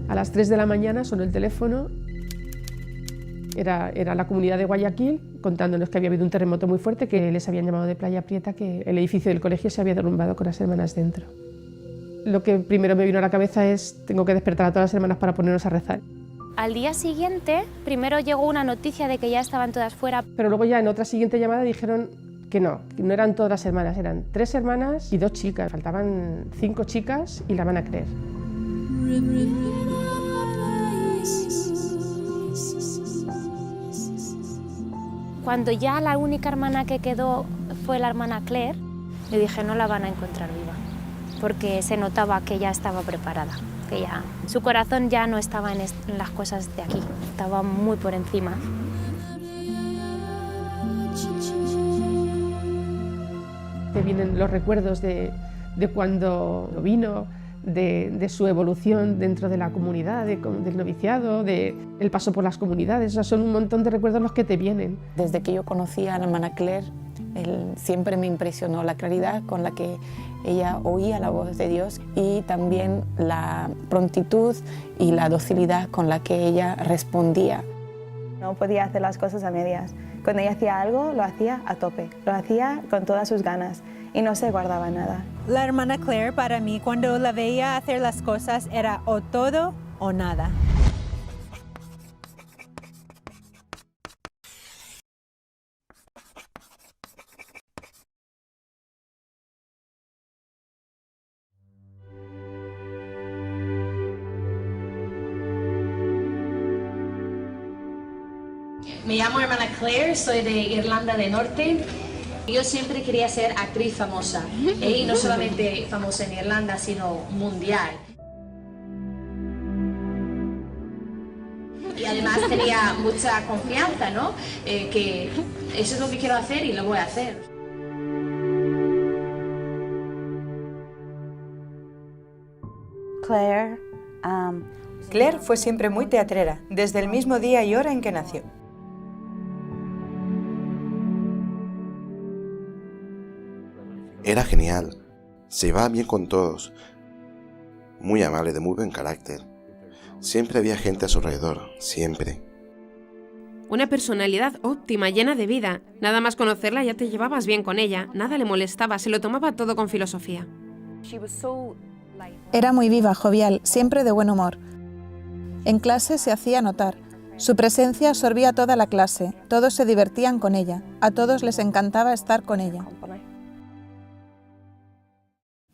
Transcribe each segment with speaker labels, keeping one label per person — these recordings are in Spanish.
Speaker 1: A las 3 de la mañana sonó el teléfono. Era la comunidad de Guayaquil contándonos que había habido un terremoto muy fuerte, que les habían llamado de Playa Prieta, que el edificio del colegio se había derrumbado con las hermanas dentro. Lo que primero me vino a la cabeza es: tengo que despertar a todas las hermanas para ponernos a rezar.
Speaker 2: Al día siguiente, primero llegó una noticia de que ya estaban todas fuera.
Speaker 1: Pero luego ya en otra siguiente llamada dijeron que no eran todas las hermanas, eran 3 hermanas y 2 chicas. Faltaban 5 chicas y la van a creer.
Speaker 2: Cuando ya la única hermana que quedó fue la hermana Claire, le dije: no la van a encontrar viva, porque se notaba que ya estaba preparada, que ya su corazón ya no estaba en las cosas de aquí, estaba muy por encima.
Speaker 1: Te vienen los recuerdos de cuando vino, de su evolución dentro de la comunidad, del noviciado, el paso por las comunidades. O sea, son un montón de recuerdos los que te vienen.
Speaker 3: Desde que yo conocí a la hermana Claire, siempre me impresionó la claridad con la que ella oía la voz de Dios y también la prontitud y la docilidad con la que ella respondía.
Speaker 4: No podía hacer las cosas a medias. Cuando ella hacía algo, lo hacía a tope, lo hacía con todas sus ganas y no se guardaba nada.
Speaker 5: La hermana Claire, para mí, cuando la veía hacer las cosas, era o todo o nada.
Speaker 6: Me llamo hermana Claire, soy de Irlanda del Norte. Yo siempre quería ser actriz famosa, y no solamente famosa en Irlanda, sino mundial. Y además tenía mucha confianza, ¿no? Que eso es lo que quiero hacer y lo voy a hacer.
Speaker 7: Claire fue siempre muy teatrera, desde el mismo día y hora en que nació.
Speaker 8: Era genial, se llevaba bien con todos, muy amable, de muy buen carácter. Siempre había gente a su alrededor, siempre.
Speaker 9: Una personalidad óptima, llena de vida. Nada más conocerla ya te llevabas bien con ella, nada le molestaba, se lo tomaba todo con filosofía.
Speaker 10: Era muy viva, jovial, siempre de buen humor. En clase se hacía notar. Su presencia absorbía toda la clase, todos se divertían con ella, a todos les encantaba estar con ella.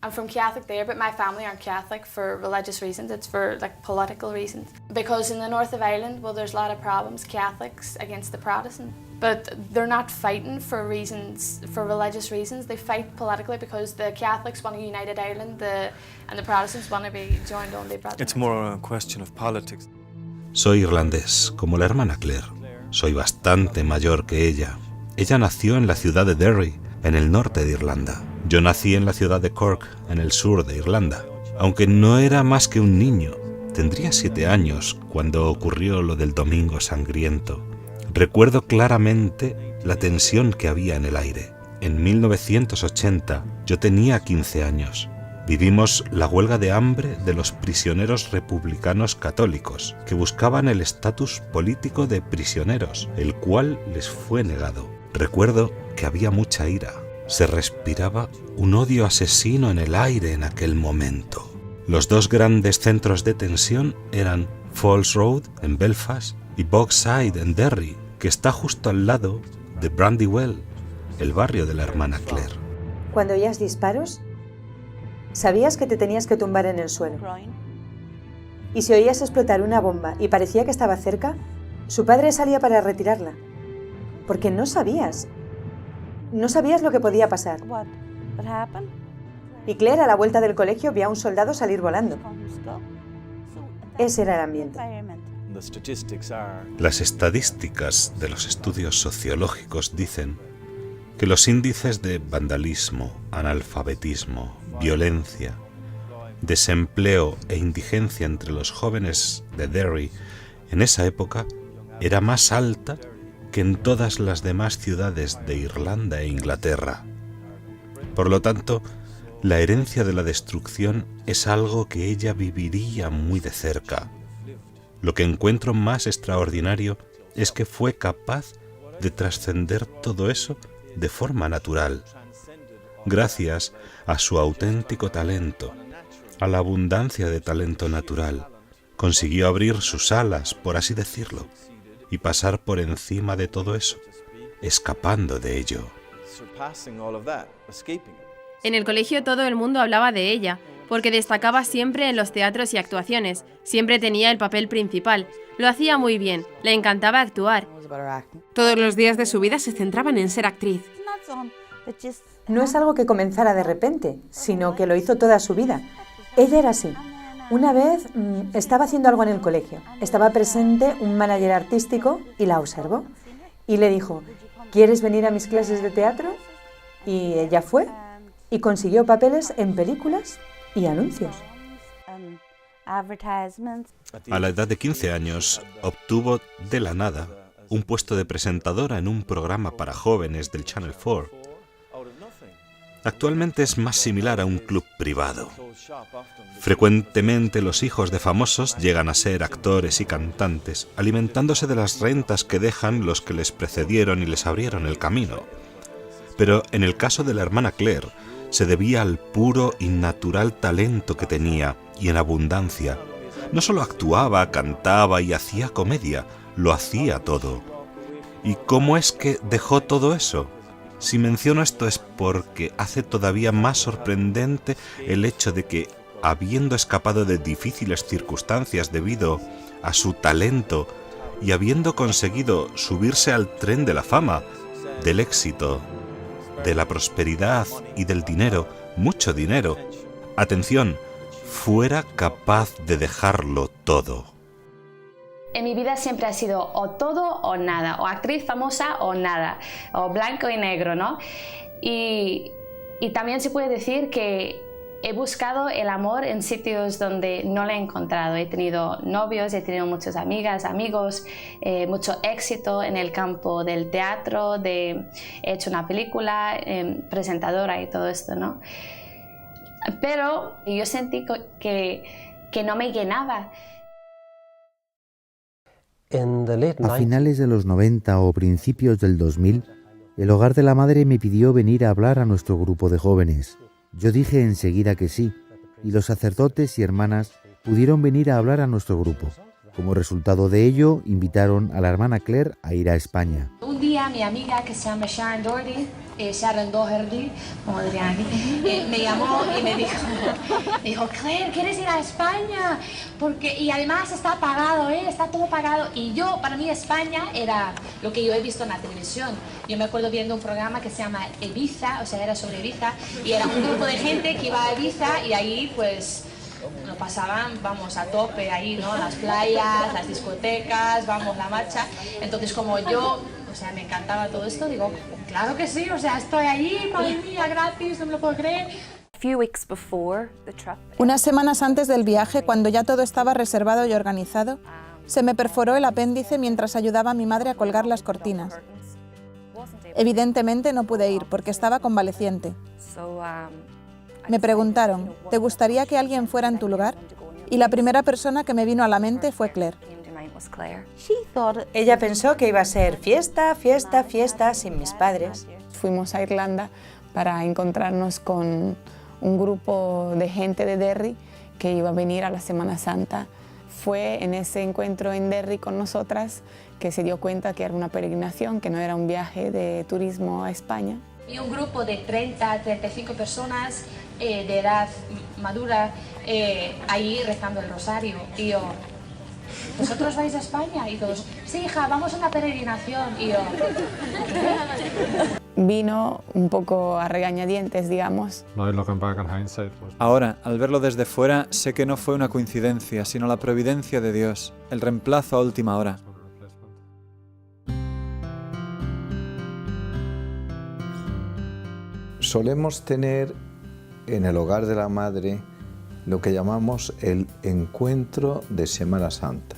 Speaker 11: I'm from Catholic there, but my family aren't Catholic for religious reasons, it's for political reasons. Because in the north of Ireland, well, there's a lot of problems, Catholics against the Protestants. But they're not fighting for religious reasons, they fight politically because the Catholics want a united Ireland and the Protestants want to be joined only brothers.
Speaker 12: It's more a question of politics.
Speaker 13: Soy irlandés, como la hermana Claire. Soy bastante mayor que ella. Ella nació en la ciudad de Derry, en el norte de Irlanda. Yo nací en la ciudad de Cork, en el sur de Irlanda. Aunque no era más que un niño, tendría 7 años cuando ocurrió lo del Domingo Sangriento. Recuerdo claramente la tensión que había en el aire. En 1980 yo tenía 15 años. Vivimos la huelga de hambre de los prisioneros republicanos católicos, que buscaban el estatus político de prisioneros, el cual les fue negado. Recuerdo que había mucha ira. Se respiraba un odio asesino en el aire en aquel momento. Los 2 grandes centros de tensión eran Falls Road, en Belfast, y Bogside, en Derry, que está justo al lado de Brandywell, el barrio de la hermana Claire.
Speaker 14: Cuando oías disparos, sabías que te tenías que tumbar en el suelo. Y si oías explotar una bomba y parecía que estaba cerca, su padre salía para retirarla. Porque no sabías lo que podía pasar. Y Claire, a la vuelta del colegio, vio a un soldado salir volando. Ese era el ambiente.
Speaker 13: Las estadísticas de los estudios sociológicos dicen que los índices de vandalismo, analfabetismo, violencia, desempleo e indigencia entre los jóvenes de Derry en esa época era más alta que en todas las demás ciudades de Irlanda e Inglaterra. Por lo tanto, la herencia de la destrucción es algo que ella viviría muy de cerca. Lo que encuentro más extraordinario es que fue capaz de trascender todo eso de forma natural, gracias a su auténtico talento, a la abundancia de talento natural. Consiguió abrir sus alas, por así decirlo, y pasar por encima de todo eso, escapando de ello.
Speaker 9: En el colegio todo el mundo hablaba de ella, porque destacaba siempre en los teatros y actuaciones, siempre tenía el papel principal, lo hacía muy bien, le encantaba actuar. Todos los días de su vida se centraban en ser actriz.
Speaker 14: No es algo que comenzara de repente, sino que lo hizo toda su vida. Ella era así. Una vez estaba haciendo algo en el colegio. Estaba presente un manager artístico y la observó. Y le dijo, ¿quieres venir a mis clases de teatro? Y ella fue y consiguió papeles en películas y anuncios.
Speaker 13: A la edad de 15 años, obtuvo de la nada un puesto de presentadora en un programa para jóvenes del Channel 4. Actualmente es más similar a un club privado. Frecuentemente los hijos de famosos llegan a ser actores y cantantes, alimentándose de las rentas que dejan los que les precedieron y les abrieron el camino. Pero en el caso de la hermana Claire, se debía al puro y natural talento que tenía, y en abundancia. No solo actuaba, cantaba y hacía comedia, lo hacía todo. ¿Y cómo es que dejó todo eso? Si menciono esto es porque hace todavía más sorprendente el hecho de que, habiendo escapado de difíciles circunstancias debido a su talento y habiendo conseguido subirse al tren de la fama, del éxito, de la prosperidad y del dinero, mucho dinero, atención, fuera capaz de dejarlo todo.
Speaker 6: En mi vida siempre ha sido o todo o nada, o actriz famosa o nada, o blanco y negro, ¿no? Y también se puede decir que he buscado el amor en sitios donde no lo he encontrado. He tenido novios, he tenido muchas amigas, amigos, mucho éxito en el campo del teatro, he hecho una película, presentadora y todo esto, ¿no? Pero yo sentí que no me llenaba.
Speaker 15: A finales de los 90 o principios del 2000, el Hogar de la Madre me pidió venir a hablar a nuestro grupo de jóvenes. Yo dije enseguida que sí, y los sacerdotes y hermanas pudieron venir a hablar a nuestro grupo. Como resultado de ello, invitaron a la hermana Claire a ir a España.
Speaker 6: Un día mi amiga que se llama Sharon Doherty, como dirían aquí, me llamó y me dijo, Claire, ¿quieres ir a España? Y además está pagado, está todo pagado. Y para mí España era lo que yo he visto en la televisión. Yo me acuerdo viendo un programa que se llama Ibiza, o sea, era sobre Ibiza, y era un grupo de gente que iba a Ibiza y ahí pues lo pasaban, vamos, a tope ahí, ¿no? Las playas, las discotecas, vamos, la marcha. Entonces como yo, o sea, me encantaba todo esto, digo, claro que sí, o sea, estoy allí, madre mía, gratis, no me lo puedo creer.
Speaker 10: Unas semanas antes del viaje, cuando ya todo estaba reservado y organizado, se me perforó el apéndice mientras ayudaba a mi madre a colgar las cortinas. Evidentemente no pude ir porque estaba convaleciente. Me preguntaron, ¿te gustaría que alguien fuera en tu lugar? Y la primera persona que me vino a la mente fue Claire.
Speaker 7: Ella pensó que iba a ser fiesta, fiesta, fiesta sin mis padres.
Speaker 3: Fuimos a Irlanda para encontrarnos con un grupo de gente de Derry que iba a venir a la Semana Santa. Fue en ese encuentro en Derry con nosotras que se dio cuenta que era una peregrinación, que no era un viaje de turismo a España.
Speaker 6: Y un grupo de 30 a 35 personas de edad madura ahí rezando el rosario. Y yo, ¿vosotros vais a España? Y todos, sí, hija, vamos a una peregrinación. Y yo,
Speaker 3: Vino un poco a regañadientes, digamos.
Speaker 12: Ahora, al verlo desde fuera, sé que no fue una coincidencia, sino la providencia de Dios, el reemplazo a última hora.
Speaker 16: Solemos tener en el Hogar de la Madre lo que llamamos el encuentro de Semana Santa.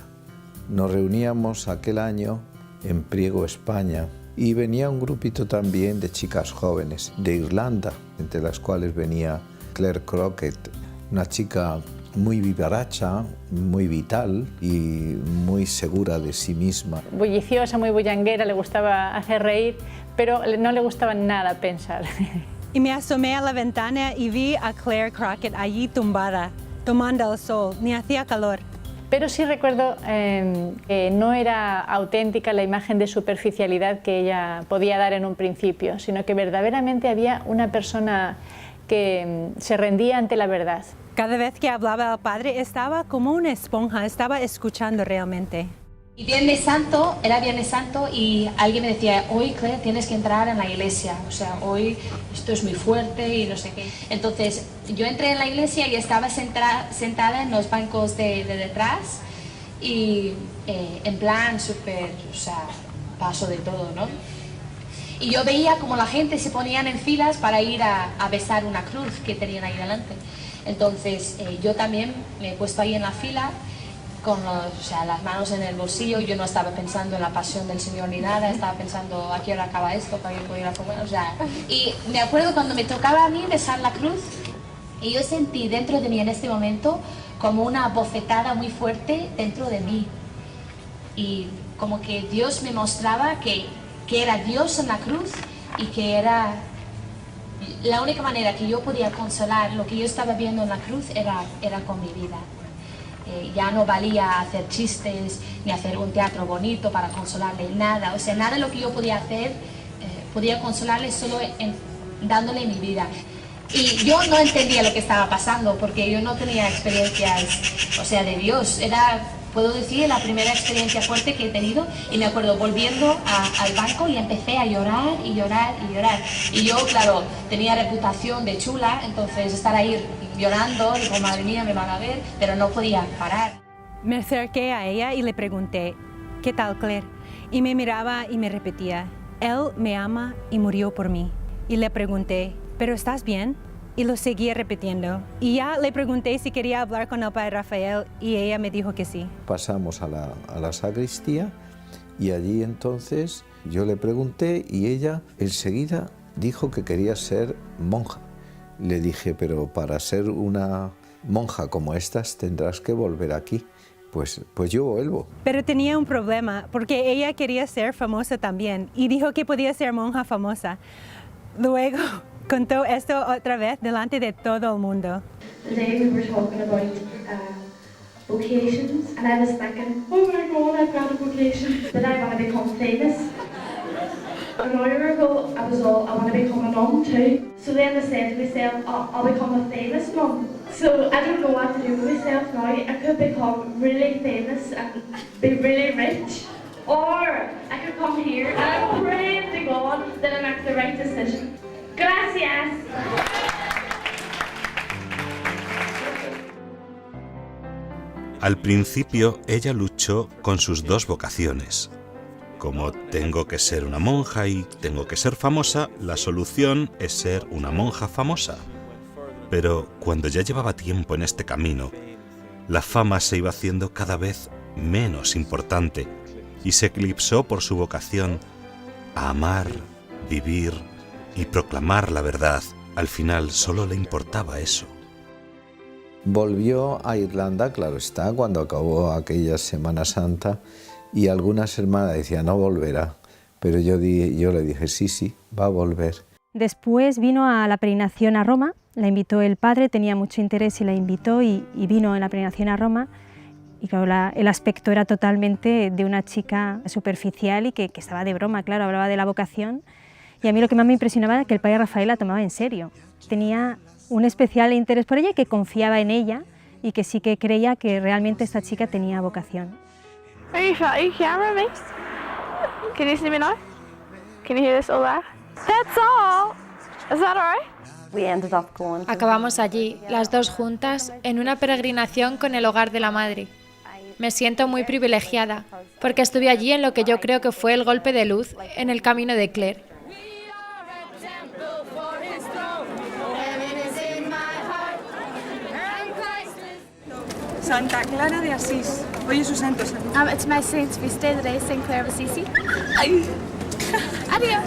Speaker 16: Nos reuníamos aquel año en Priego, España, y venía un grupito también de chicas jóvenes de Irlanda, entre las cuales venía Claire Crockett, una chica muy vivaracha, muy vital y muy segura de sí misma.
Speaker 17: Bulliciosa, muy bullanguera, le gustaba hacer reír, pero no le gustaba nada pensar.
Speaker 5: Y me asomé a la ventana y vi a Claire Crockett allí tumbada, tomando el sol, ni hacía calor.
Speaker 17: Pero sí recuerdo que no era auténtica la imagen de superficialidad que ella podía dar en un principio, sino que verdaderamente había una persona que se rendía ante la verdad.
Speaker 5: Cada vez que hablaba al Padre estaba como una esponja, estaba escuchando realmente.
Speaker 6: Y era Viernes Santo y alguien me decía, hoy Claire tienes que entrar en la iglesia, o sea, hoy esto es muy fuerte y no sé qué. Entonces yo entré en la iglesia y estaba sentada en los bancos de detrás y en plan súper, o sea, paso de todo, ¿no? Y yo veía como la gente se ponían en filas para ir a besar una cruz que tenían ahí delante. Entonces yo también me he puesto ahí en la fila con las manos en el bolsillo. Yo no estaba pensando en la pasión del Señor ni nada, estaba pensando a qué hora acaba esto para que pueda ir a comer, o sea. Y me acuerdo cuando me tocaba a mí besar la cruz y yo sentí dentro de mí en este momento como una bofetada muy fuerte dentro de mí y como que Dios me mostraba que era Dios en la cruz y que era la única manera que yo podía consolar lo que yo estaba viendo en la cruz era con mi vida. Ya no valía hacer chistes ni hacer un teatro bonito para consolarle, nada. O sea, nada de lo que yo podía hacer podía consolarle solo dándole mi vida. Y yo no entendía lo que estaba pasando porque yo no tenía experiencias, o sea, de Dios. Era, puedo decir, la primera experiencia fuerte que he tenido y me acuerdo volviendo al banco y empecé a llorar y llorar y llorar. Y yo, claro, tenía reputación de chula, entonces estar ahí llorando, digo, madre mía, me van a ver, pero no podía parar.
Speaker 5: Me acerqué a ella y le pregunté, ¿qué tal, Claire? Y me miraba y me repetía, Él me ama y murió por mí. Y le pregunté, ¿pero estás bien? Y lo seguía repitiendo. Y ya le pregunté si quería hablar con el Padre Rafael y ella me dijo que sí.
Speaker 16: Pasamos a la sacristía y allí entonces yo le pregunté y ella enseguida dijo que quería ser monja. Le dije, pero para ser una monja como estas tendrás que volver aquí. Pues yo vuelvo.
Speaker 5: Pero tenía un problema, porque ella quería ser famosa también y dijo que podía ser monja famosa. Luego contó esto otra vez delante de todo el mundo.
Speaker 18: Today we were talking about vocations and I was thinking, oh my God, I've got a vocation, that I want to become famous. An hour ago, I want to become a nun too. So then I said to myself, I'll become a famous nun. So I don't know what to do with myself now. I could become really famous and be really rich. Or I could come here and I'm praying to God that I make the right decision. Gracias.
Speaker 13: Al principio, ella luchó con sus dos vocaciones. Como tengo que ser una monja y tengo que ser famosa, la solución es ser una monja famosa. Pero cuando ya llevaba tiempo en este camino, la fama se iba haciendo cada vez menos importante y se eclipsó por su vocación a amar, vivir y proclamar la verdad. Al final solo le importaba eso.
Speaker 16: Volvió a Irlanda, claro está, cuando acabó aquella Semana Santa. Y algunas hermanas decían, no volverá, pero yo le dije, sí, va a volver.
Speaker 2: Después vino a la peregrinación a Roma, la invitó el padre, tenía mucho interés y la invitó y vino en la peregrinación a Roma. Y claro, el aspecto era totalmente de una chica superficial y que estaba de broma, claro, hablaba de la vocación. Y a mí lo que más me impresionaba era que el padre Rafael la tomaba en serio. Tenía un especial interés por ella y que confiaba en ella y que sí que creía que realmente esta chica tenía vocación.
Speaker 18: Are you camera me? Can you see me now? Can you hear this all that? That's all. Is that all right?
Speaker 19: Acabamos allí, las dos juntas, en una peregrinación con el Hogar de la Madre. Me siento muy privilegiada, porque estuve allí en lo que yo creo que fue el golpe de luz en el camino de Claire.
Speaker 20: Santa Clara de Asís. Hoy es su santo.
Speaker 11: It's my saint's feast day today, Saint Clare of Assisi. Adiós.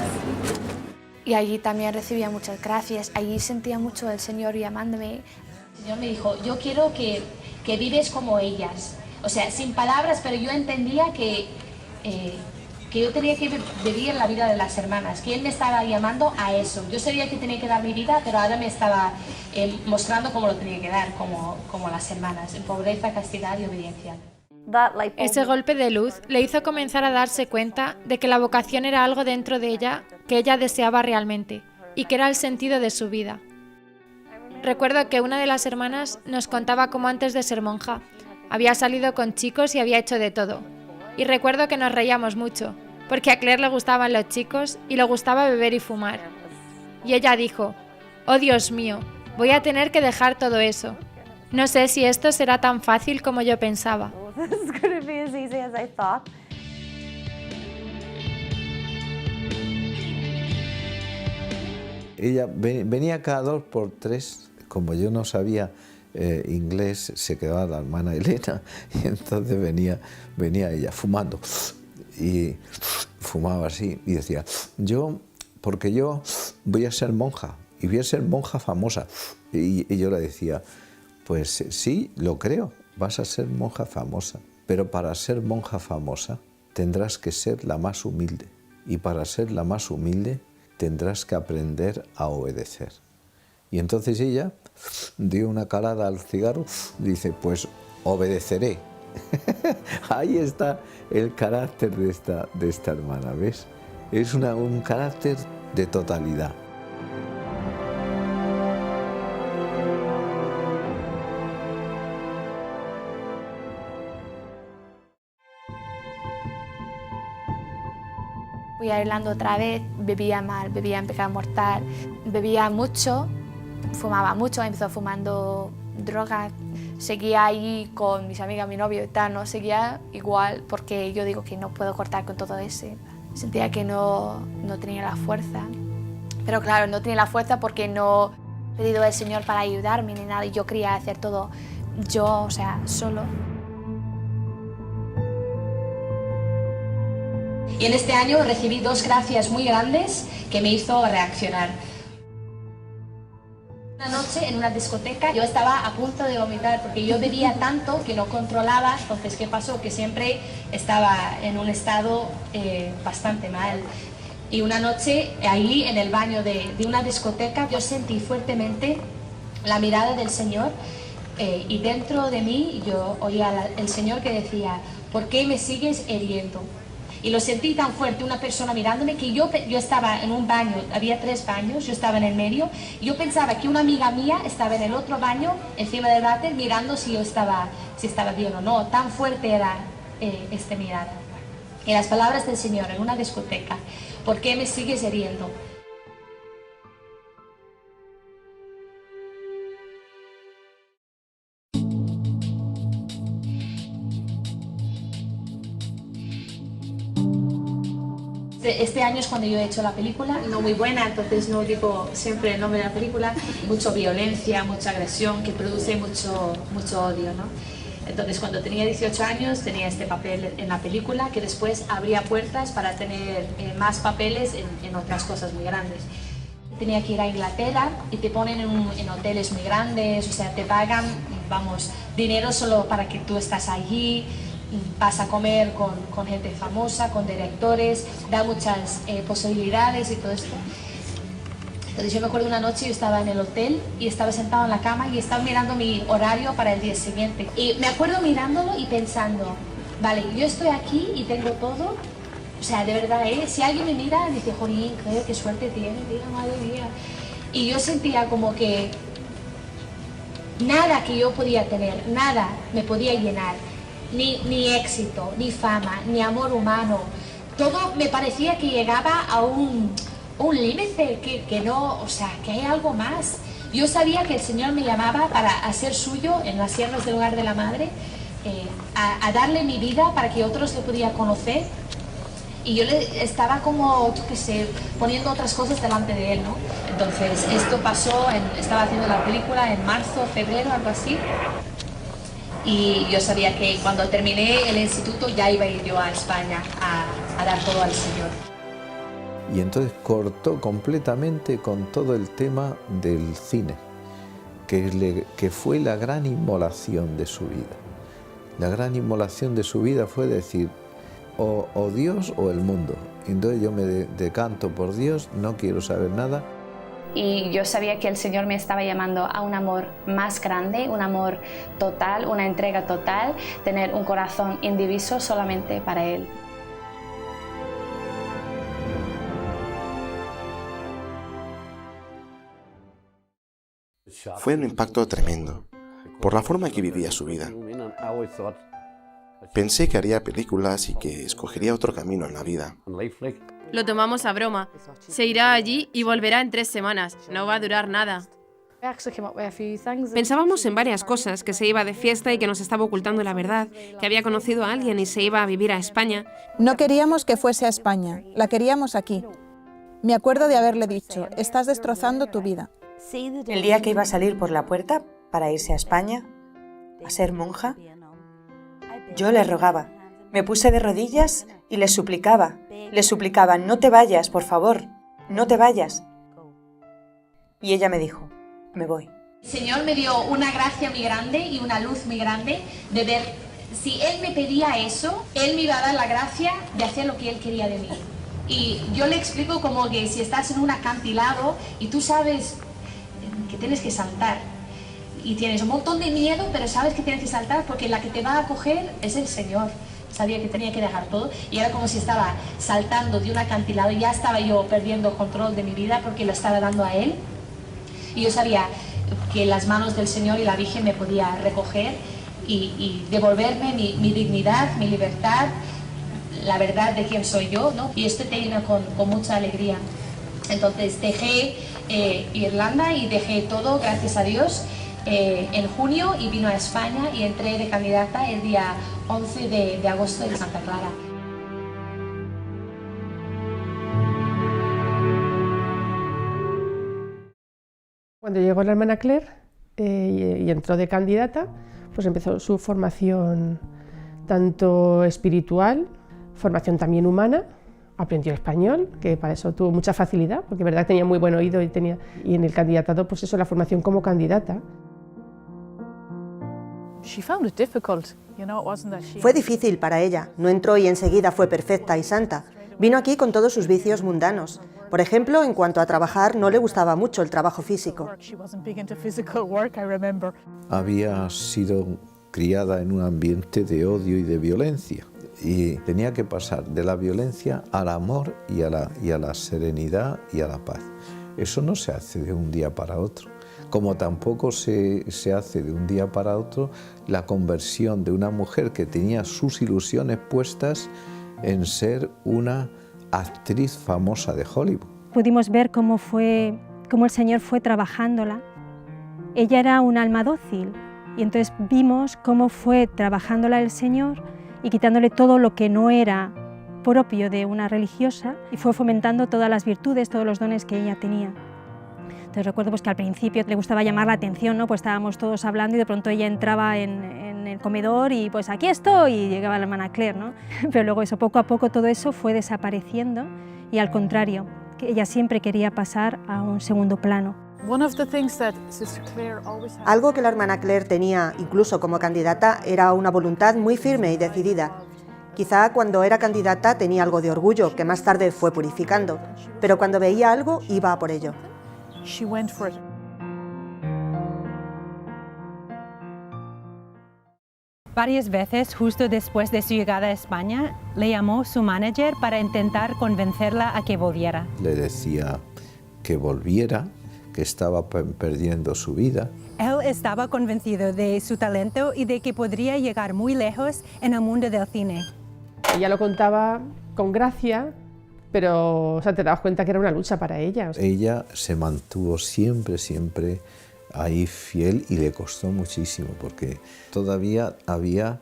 Speaker 11: Y allí también recibía muchas gracias. Allí sentía mucho al Señor llamándome
Speaker 6: El Señor me dijo, yo quiero que vives como ellas. O sea, sin palabras, pero yo entendía que yo tenía que vivir la vida de las hermanas, que Él me estaba llamando a eso. Yo sabía que tenía que dar mi vida, pero ahora me estaba mostrando cómo lo tenía que dar, como las hermanas, en pobreza, castidad y obediencia.
Speaker 19: Ese golpe de luz le hizo comenzar a darse cuenta de que la vocación era algo dentro de ella que ella deseaba realmente y que era el sentido de su vida. Recuerdo que una de las hermanas nos contaba cómo antes de ser monja había salido con chicos y había hecho de todo. Y recuerdo que nos reíamos mucho, porque a Claire le gustaban los chicos y le gustaba beber y fumar. Y ella dijo, «Oh Dios mío, voy a tener que dejar todo eso. No sé si esto será tan fácil como yo pensaba».
Speaker 16: Ella venía cada 2 por 3, como yo no sabía inglés, se quedaba la hermana Elena y entonces venía ella fumando y fumaba así y decía, porque yo voy a ser monja y voy a ser monja famosa. Y yo le decía, pues sí, lo creo, vas a ser monja famosa, pero para ser monja famosa tendrás que ser la más humilde y para ser la más humilde tendrás que aprender a obedecer. Y entonces ella dio una calada al cigarro y dice, pues obedeceré. Ahí está el carácter de esta hermana, ¿ves? Es un carácter de totalidad.
Speaker 11: Fui a Irlanda otra vez, bebía mal, bebía en pecado mortal, bebía mucho, fumaba mucho, empezó fumando drogas, seguía ahí con mis amigas, mi novio y tal, no seguía igual porque yo digo que no puedo cortar con todo eso. Sentía que no tenía la fuerza, pero claro, no tenía la fuerza porque no he pedido al Señor para ayudarme ni nada y yo quería hacer todo yo, o sea, solo.
Speaker 6: Y en este año recibí 2 gracias muy grandes que me hizo reaccionar. Una noche en una discoteca yo estaba a punto de vomitar porque yo bebía tanto que no controlaba, entonces ¿qué pasó? Que siempre estaba en un estado bastante mal. Y una noche ahí en el baño de una discoteca yo sentí fuertemente la mirada del Señor y dentro de mí yo oía el Señor que decía, ¿por qué me sigues hiriendo? Y lo sentí tan fuerte, una persona mirándome, que yo estaba en un baño, había 3 baños, yo estaba en el medio, y yo pensaba que una amiga mía estaba en el otro baño, encima del váter, mirando si estaba bien o no. Tan fuerte era esta mirada. Y las palabras del Señor en una discoteca, ¿por qué me sigues hiriendo? Este año es cuando yo he hecho la película, no muy buena, entonces no digo siempre el nombre de la película, mucha violencia, mucha agresión que produce mucho odio, ¿no? Entonces cuando tenía 18 años tenía este papel en la película que después abría puertas para tener más papeles en otras cosas muy grandes. Tenía que ir a Inglaterra y te ponen en hoteles muy grandes, o sea, te pagan, vamos, dinero solo para que tú estás allí. Vas a comer con gente famosa, con directores, da muchas posibilidades y todo esto. Entonces yo me acuerdo una noche, yo estaba en el hotel y estaba sentado en la cama y estaba mirando mi horario para el día siguiente. Y me acuerdo mirándolo y pensando, vale, yo estoy aquí y tengo todo, o sea, de verdad, si alguien me mira, dice, jolín, Claire, qué suerte tiene, tío, madre mía. Y yo sentía como que nada que yo podía tener, nada me podía llenar. Ni éxito, ni fama, ni amor humano. Todo me parecía que llegaba a un límite, que no, o sea, que hay algo más. Yo sabía que el Señor me llamaba para hacer suyo en las sierras del hogar de la madre, a darle mi vida para que otros le pudieran conocer. Y yo le estaba como, yo qué sé, poniendo otras cosas delante de él, ¿no? Entonces esto pasó, estaba haciendo la película en marzo, febrero, algo así. Y yo sabía que cuando terminé el instituto ya iba a ir yo a España a dar todo al Señor.
Speaker 16: Y entonces cortó completamente con todo el tema del cine, que fue la gran inmolación de su vida. La gran inmolación de su vida fue decir, o Dios o el mundo. Entonces yo me decanto por Dios, no quiero saber nada.
Speaker 6: Y yo sabía que el Señor me estaba llamando a un amor más grande, un amor total, una entrega total, tener un corazón indiviso solamente para Él.
Speaker 8: Fue un impacto tremendo, por la forma en que vivía su vida. Pensé que haría películas y que escogería otro camino en la vida.
Speaker 9: Lo tomamos a broma. Se irá allí y volverá en 3 semanas. No va a durar nada.
Speaker 21: Pensábamos en varias cosas, que se iba de fiesta y que nos estaba ocultando la verdad, que había conocido a alguien y se iba a vivir a España.
Speaker 10: No queríamos que fuese a España, la queríamos aquí. Me acuerdo de haberle dicho, estás destrozando tu vida.
Speaker 14: El día que iba a salir por la puerta para irse a España, a ser monja, yo le rogaba, me puse de rodillas y le suplicaba, no te vayas, por favor, no te vayas. Y ella me dijo, me voy.
Speaker 6: El Señor me dio una gracia muy grande y una luz muy grande de ver, si Él me pedía eso, Él me iba a dar la gracia de hacer lo que Él quería de mí. Y yo le explico como que si estás en un acantilado y tú sabes que tienes que saltar y tienes un montón de miedo, pero sabes que tienes que saltar porque la que te va a acoger es el Señor. Sabía que tenía que dejar todo y era como si estaba saltando de un acantilado y ya estaba yo perdiendo control de mi vida porque lo estaba dando a Él. Y yo sabía que las manos del Señor y la Virgen me podía recoger y devolverme mi dignidad, mi libertad, la verdad de quién soy yo, ¿no? Y esto te llena con mucha alegría. Entonces dejé Irlanda y dejé todo, gracias a Dios, en junio y vino a España y entré de candidata el día 11 de agosto en Santa Clara.
Speaker 1: Cuando llegó la hermana Claire y entró de candidata, pues empezó su formación tanto espiritual, formación también humana. Aprendió español, que para eso tuvo mucha facilidad, porque verdad tenía muy buen oído y en el candidatado, pues eso, la formación como candidata.
Speaker 22: Fue difícil para ella, no entró y enseguida fue perfecta y santa. Vino aquí con todos sus vicios mundanos. Por ejemplo, en cuanto a trabajar, no le gustaba mucho el trabajo físico.
Speaker 16: Había sido criada en un ambiente de odio y de violencia. Y tenía que pasar de la violencia al amor y a la serenidad y a la paz. Eso no se hace de un día para otro, como tampoco se hace de un día para otro la conversión de una mujer que tenía sus ilusiones puestas en ser una actriz famosa de Hollywood.
Speaker 2: Pudimos ver cómo el Señor fue trabajándola. Ella era un alma dócil y entonces vimos cómo fue trabajándola el Señor y quitándole todo lo que no era propio de una religiosa y fue fomentando todas las virtudes, todos los dones que ella tenía. Entonces recuerdo pues, que al principio le gustaba llamar la atención, ¿no? Pues estábamos todos hablando y de pronto ella entraba en el comedor y pues aquí estoy y llegaba la hermana Claire, ¿no? Pero luego eso, poco a poco todo eso fue desapareciendo y al contrario, que ella siempre quería pasar a un segundo plano.
Speaker 22: Algo que la hermana Claire tenía, incluso como candidata, era una voluntad muy firme y decidida. Quizá cuando era candidata tenía algo de orgullo, que más tarde fue purificando, pero cuando veía algo iba a por ello.
Speaker 5: Varias veces, justo después de su llegada a España, le llamó su manager para intentar convencerla a que volviera.
Speaker 16: Le decía que volviera, que estaba perdiendo su vida.
Speaker 5: Él estaba convencido de su talento y de que podría llegar muy lejos en el mundo del cine.
Speaker 1: Ella lo contaba con gracia, pero o sea, te dabas cuenta que era una lucha para ella.
Speaker 16: Ella se mantuvo siempre ahí fiel y le costó muchísimo porque todavía había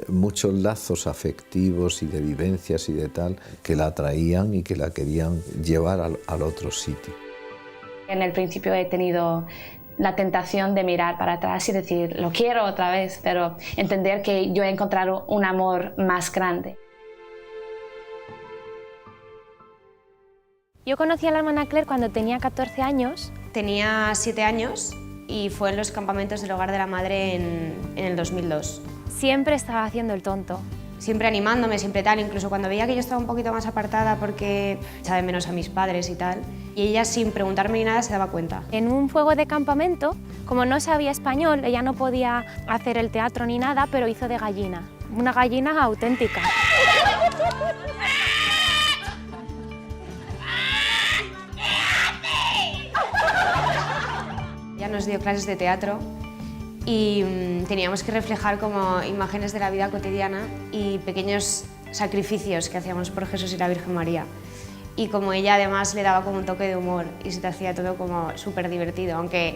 Speaker 16: muchos lazos afectivos y de vivencias y de tal que la atraían y que la querían llevar al otro sitio.
Speaker 6: En el principio he tenido la tentación de mirar para atrás y decir, lo quiero otra vez, pero entender que yo he encontrado un amor más grande.
Speaker 2: Yo conocí a la hermana Claire cuando tenía 14 años.
Speaker 23: Tenía 7 años
Speaker 2: y fue en los campamentos del Hogar de la Madre en el 2002. Siempre estaba haciendo el tonto. Siempre animándome, siempre tal, incluso cuando veía que yo estaba un poquito más apartada porque echaba de menos a mis padres y tal, y ella sin preguntarme ni nada se daba cuenta. En un juego de campamento, como no sabía español, ella no podía hacer el teatro ni nada, pero hizo de gallina, una gallina auténtica. Ella nos dio clases de teatro y teníamos que reflejar como imágenes de la vida cotidiana y pequeños sacrificios que hacíamos por Jesús y la Virgen María. Y como ella además le daba como un toque de humor y se te hacía todo como súper divertido, aunque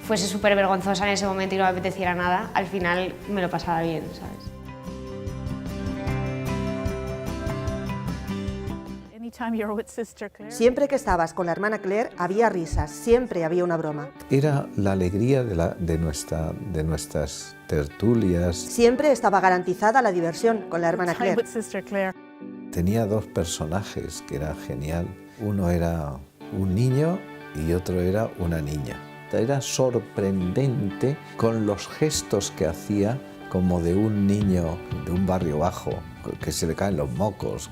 Speaker 2: fuese súper vergonzosa en ese momento y no me apeteciera nada, al final me lo pasaba bien, ¿sabes?
Speaker 22: Siempre que estabas con la hermana Claire había risas, siempre había una broma.
Speaker 16: Era la alegría de nuestras tertulias.
Speaker 22: Siempre estaba garantizada la diversión con la hermana Claire.
Speaker 16: Tenía dos personajes que era genial. Uno era un niño y otro era una niña. Era sorprendente con los gestos que hacía, como de un niño de un barrio bajo, que se le caen los mocos.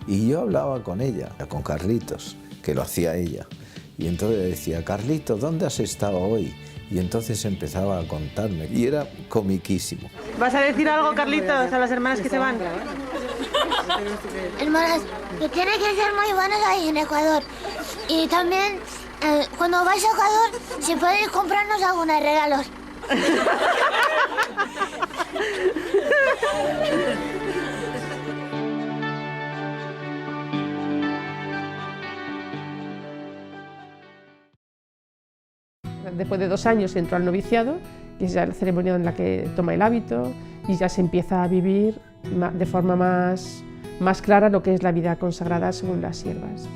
Speaker 16: Y yo hablaba con ella, con Carlitos, que lo hacía ella. Y entonces le decía, Carlitos, ¿dónde has estado hoy? Y entonces empezaba a contarme, y era comiquísimo.
Speaker 4: ¿Vas a decir algo, Carlitos, a las hermanas que se van?
Speaker 15: Hermanas, que tienen que ser muy buenas ahí en Ecuador. Y también, cuando vais a Ecuador, si podéis comprarnos algunos regalos.
Speaker 1: Después de 2 años entró al noviciado, que es ya la ceremonia en la que toma el hábito y ya se empieza a vivir de forma más clara lo que es la vida consagrada según las siervas.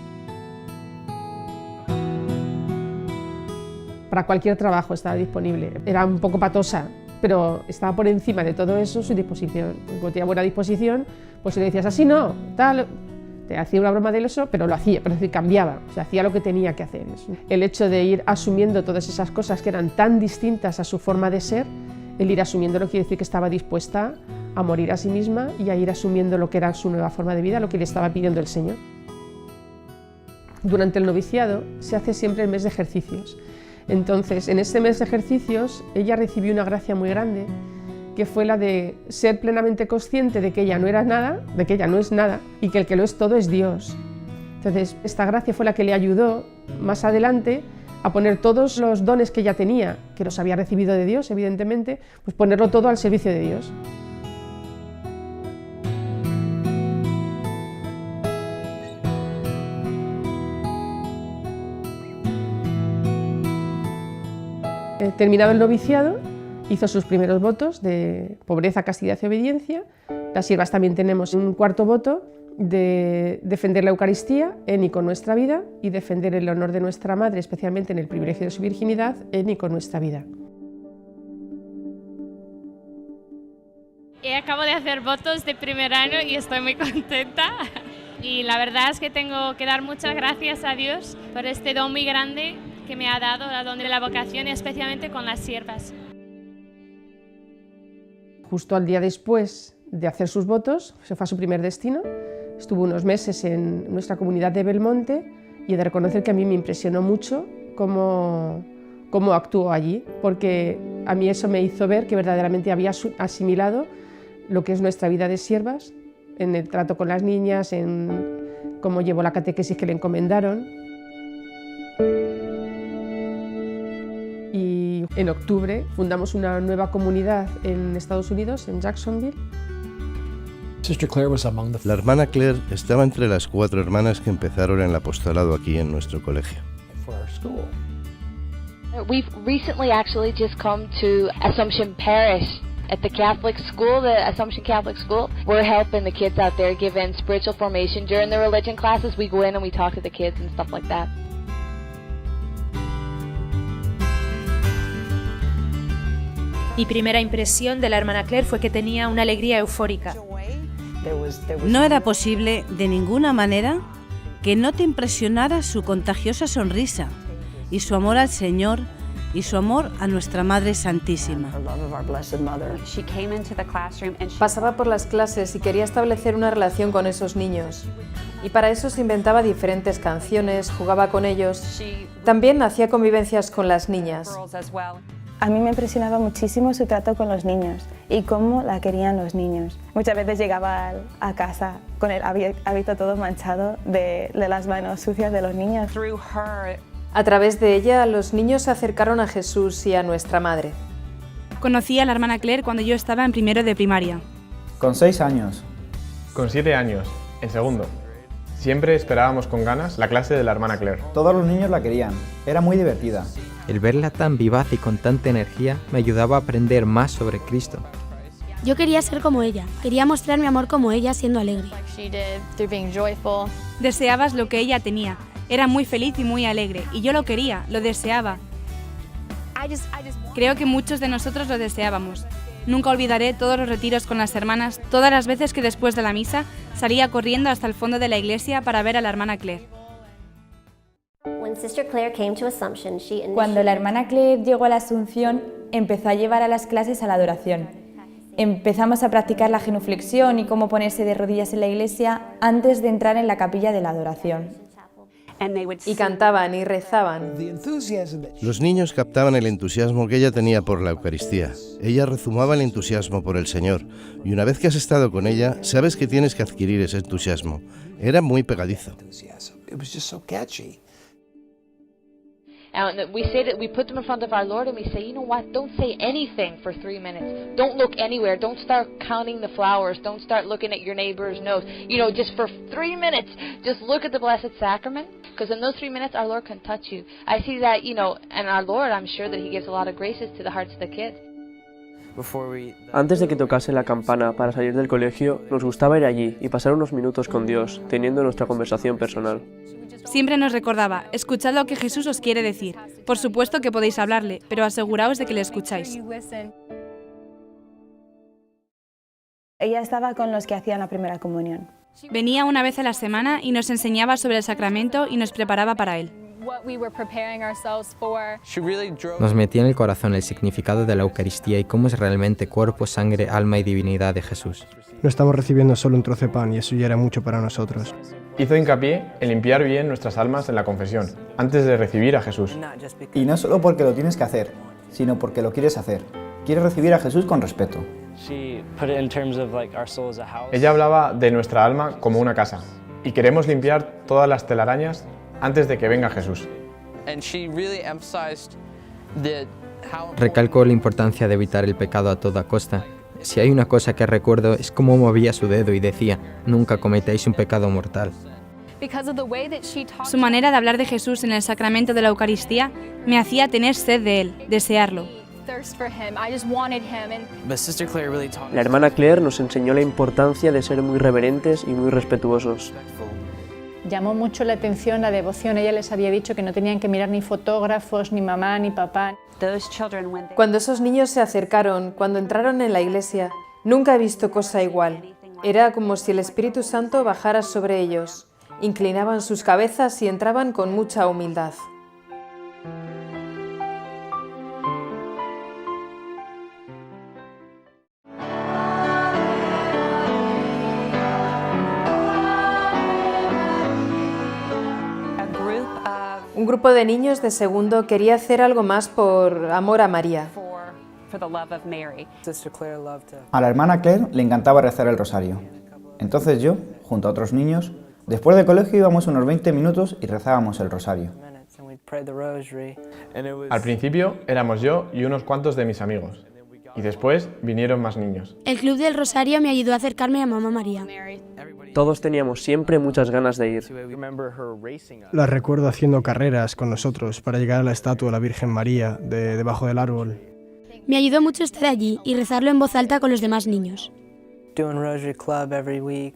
Speaker 1: Para cualquier trabajo estaba disponible. Era un poco patosa, pero estaba por encima de todo eso su disposición. Cuando tenía buena disposición, pues si le decías así no, tal, te hacía una broma de eso, pero lo hacía, pero cambiaba, o sea, hacía lo que tenía que hacer. El hecho de ir asumiendo todas esas cosas que eran tan distintas a su forma de ser, el ir asumiéndolo quiere decir que estaba dispuesta a morir a sí misma y a ir asumiendo lo que era su nueva forma de vida, lo que le estaba pidiendo el Señor. Durante el noviciado se hace siempre el mes de ejercicios. Entonces, en ese mes de ejercicios, ella recibió una gracia muy grande, que fue la de ser plenamente consciente de que ella no era nada, de que ella no es nada, y que el que lo es todo es Dios. Entonces, esta gracia fue la que le ayudó más adelante a poner todos los dones que ella tenía, que los había recibido de Dios, evidentemente, pues ponerlo todo al servicio de Dios. Terminado el noviciado, hizo sus primeros votos de pobreza, castidad y obediencia. Las siervas también tenemos un cuarto voto de defender la Eucaristía en y con nuestra vida y defender el honor de nuestra Madre, especialmente en el privilegio de su virginidad, en y con nuestra vida.
Speaker 23: Acabo de hacer votos de primer año y estoy muy contenta. Y la verdad es que tengo que dar muchas gracias a Dios por este don muy grande que me ha dado, el don de la vocación, y especialmente con las siervas.
Speaker 1: Justo al día después de hacer sus votos, se fue a su primer destino, estuvo unos meses en nuestra comunidad de Belmonte y he de reconocer que a mí me impresionó mucho cómo actuó allí, porque a mí eso me hizo ver que verdaderamente había asimilado lo que es nuestra vida de siervas, en el trato con las niñas, en cómo llevó la catequesis que le encomendaron. Y en octubre fundamos una nueva comunidad en Estados Unidos, en Jacksonville.
Speaker 8: La hermana Claire estaba entre las 4 hermanas que empezaron el apostolado aquí en nuestro colegio.
Speaker 24: We've recently actually just come to Assumption Parish at the Catholic school, the Assumption Catholic School. We're helping the kids out there, giving spiritual formation. During the religion classes, we go in and we talk to the kids and stuff like that.
Speaker 25: Mi primera impresión de la hermana Claire fue que tenía una alegría eufórica.
Speaker 26: No era posible, de ninguna manera, que no te impresionara su contagiosa sonrisa y su amor al Señor y su amor a nuestra Madre Santísima.
Speaker 3: Pasaba por las clases y quería establecer una relación con esos niños. Y para eso se inventaba diferentes canciones, jugaba con ellos. También hacía convivencias con las niñas.
Speaker 7: A mí me impresionaba muchísimo su trato con los niños y cómo la querían los niños. Muchas veces llegaba a casa con el hábito todo manchado de las manos sucias de los niños.
Speaker 3: A través de ella, los niños se acercaron a Jesús y a nuestra Madre.
Speaker 12: Conocí a la hermana Claire cuando yo estaba en primero de primaria.
Speaker 13: Con 6 años.
Speaker 17: Con 7 años, en segundo. Siempre esperábamos con ganas la clase de la hermana Claire.
Speaker 13: Todos los niños la querían, era muy divertida.
Speaker 18: El verla tan vivaz y con tanta energía me ayudaba a aprender más sobre Cristo.
Speaker 27: Yo quería ser como ella, quería mostrar mi amor como ella siendo alegre.
Speaker 12: Deseabas lo que ella tenía, era muy feliz y muy alegre, y yo lo quería, lo deseaba. Creo que muchos de nosotros lo deseábamos. Nunca olvidaré todos los retiros con las hermanas, todas las veces que después de la misa salía corriendo hasta el fondo de la iglesia para ver a la hermana Claire.
Speaker 28: Cuando la hermana Claire llegó a la Asunción, empezó a llevar a las clases a la adoración. Empezamos a practicar la genuflexión y cómo ponerse de rodillas en la iglesia antes de entrar en la capilla de la adoración.
Speaker 3: Y cantaban y rezaban.
Speaker 29: Los niños captaban el entusiasmo que ella tenía por la Eucaristía. Ella rezumaba el entusiasmo por el Señor. Y una vez que has estado con ella, sabes que tienes que adquirir ese entusiasmo. Era muy pegadizo.
Speaker 24: And we put them in front of our Lord and we say, you know what, don't say anything for 3 minutes. Don't look anywhere. Don't start counting the flowers. Don't start looking at your neighbor's nose. You know, just for 3 minutes, just look at the Blessed Sacrament. Because in those 3 minutes, our Lord can touch you. I see that, you know, and our Lord, I'm sure that He gives a lot of graces to the hearts of the kids.
Speaker 30: Antes de que tocase la campana para salir del colegio, nos gustaba ir allí y pasar unos minutos con Dios, teniendo nuestra conversación personal.
Speaker 12: Siempre nos recordaba, escuchad lo que Jesús os quiere decir. Por supuesto que podéis hablarle, pero aseguraos de que le escucháis.
Speaker 7: Ella estaba con los que hacían la primera comunión.
Speaker 12: Venía una vez a la semana y nos enseñaba sobre el sacramento y nos preparaba para él.
Speaker 18: Nos metía en el corazón el significado de la Eucaristía y cómo es realmente cuerpo, sangre, alma y divinidad de Jesús.
Speaker 31: No estamos recibiendo solo un trozo de pan y eso ya era mucho para nosotros.
Speaker 17: Hizo hincapié en limpiar bien nuestras almas en la confesión, antes de recibir a Jesús.
Speaker 13: Y no solo porque lo tienes que hacer, sino porque lo quieres hacer. Quieres recibir a Jesús con respeto.
Speaker 17: Ella hablaba de nuestra alma como una casa, y queremos limpiar todas las telarañas antes de que venga Jesús.
Speaker 18: Recalcó la importancia de evitar el pecado a toda costa. Si hay una cosa que recuerdo es cómo movía su dedo y decía, nunca cometáis un pecado mortal.
Speaker 12: Su manera de hablar de Jesús en el sacramento de la Eucaristía me hacía tener sed de él, desearlo.
Speaker 30: La hermana Claire nos enseñó la importancia de ser muy reverentes y muy respetuosos.
Speaker 32: Llamó mucho la atención la devoción. Ella les había dicho que no tenían que mirar ni fotógrafos, ni mamá, ni papá.
Speaker 3: Cuando esos niños se acercaron, cuando entraron en la iglesia, nunca he visto cosa igual. Era como si el Espíritu Santo bajara sobre ellos. Inclinaban sus cabezas y entraban con mucha humildad. Un grupo de niños de segundo quería hacer algo más por amor a María.
Speaker 13: A la hermana Claire le encantaba rezar el rosario. Entonces yo, junto a otros niños, después del colegio íbamos unos 20 minutos y rezábamos el rosario.
Speaker 17: Al principio éramos yo y unos cuantos de mis amigos, y después vinieron más niños.
Speaker 27: El Club del Rosario me ayudó a acercarme a Mamá María.
Speaker 30: Todos teníamos siempre muchas ganas de ir.
Speaker 31: La recuerdo haciendo carreras con nosotros para llegar a la estatua de la Virgen María debajo del árbol.
Speaker 27: Me ayudó mucho estar allí y rezarlo en voz alta con los demás niños.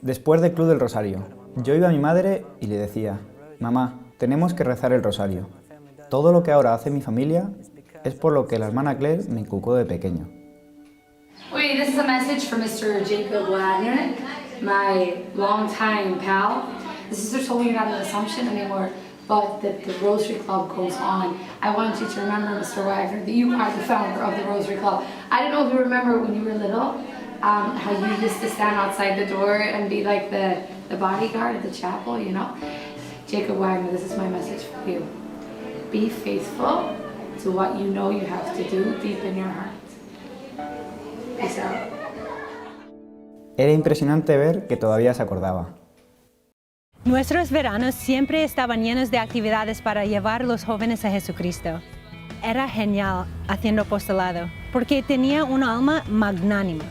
Speaker 13: Después del Club del Rosario, yo iba a mi madre y le decía, mamá, tenemos que rezar el rosario. Todo lo que ahora hace mi familia es por lo que la hermana Claire me inculcó de pequeño.
Speaker 33: Wait, this is a message for Mr. Jacob Wagner, my longtime pal. The sisters told me you got an Assumption and they were but that the Rosary Club goes on. I want you to remember, Mr. Wagner, that you are the founder of the Rosary Club. I don't know if you remember when you were little, how you used to stand outside the door and be like the bodyguard of the chapel, you know. Jacob Wagner, this is my message for you. Be faithful to what you know you have to do deep in your heart. Peace out.
Speaker 13: Era impresionante ver que todavía se acordaba.
Speaker 2: Nuestros veranos siempre estaban llenos de actividades para llevar a los jóvenes a Jesucristo. Era genial haciendo apostolado, porque tenía una alma magnánima.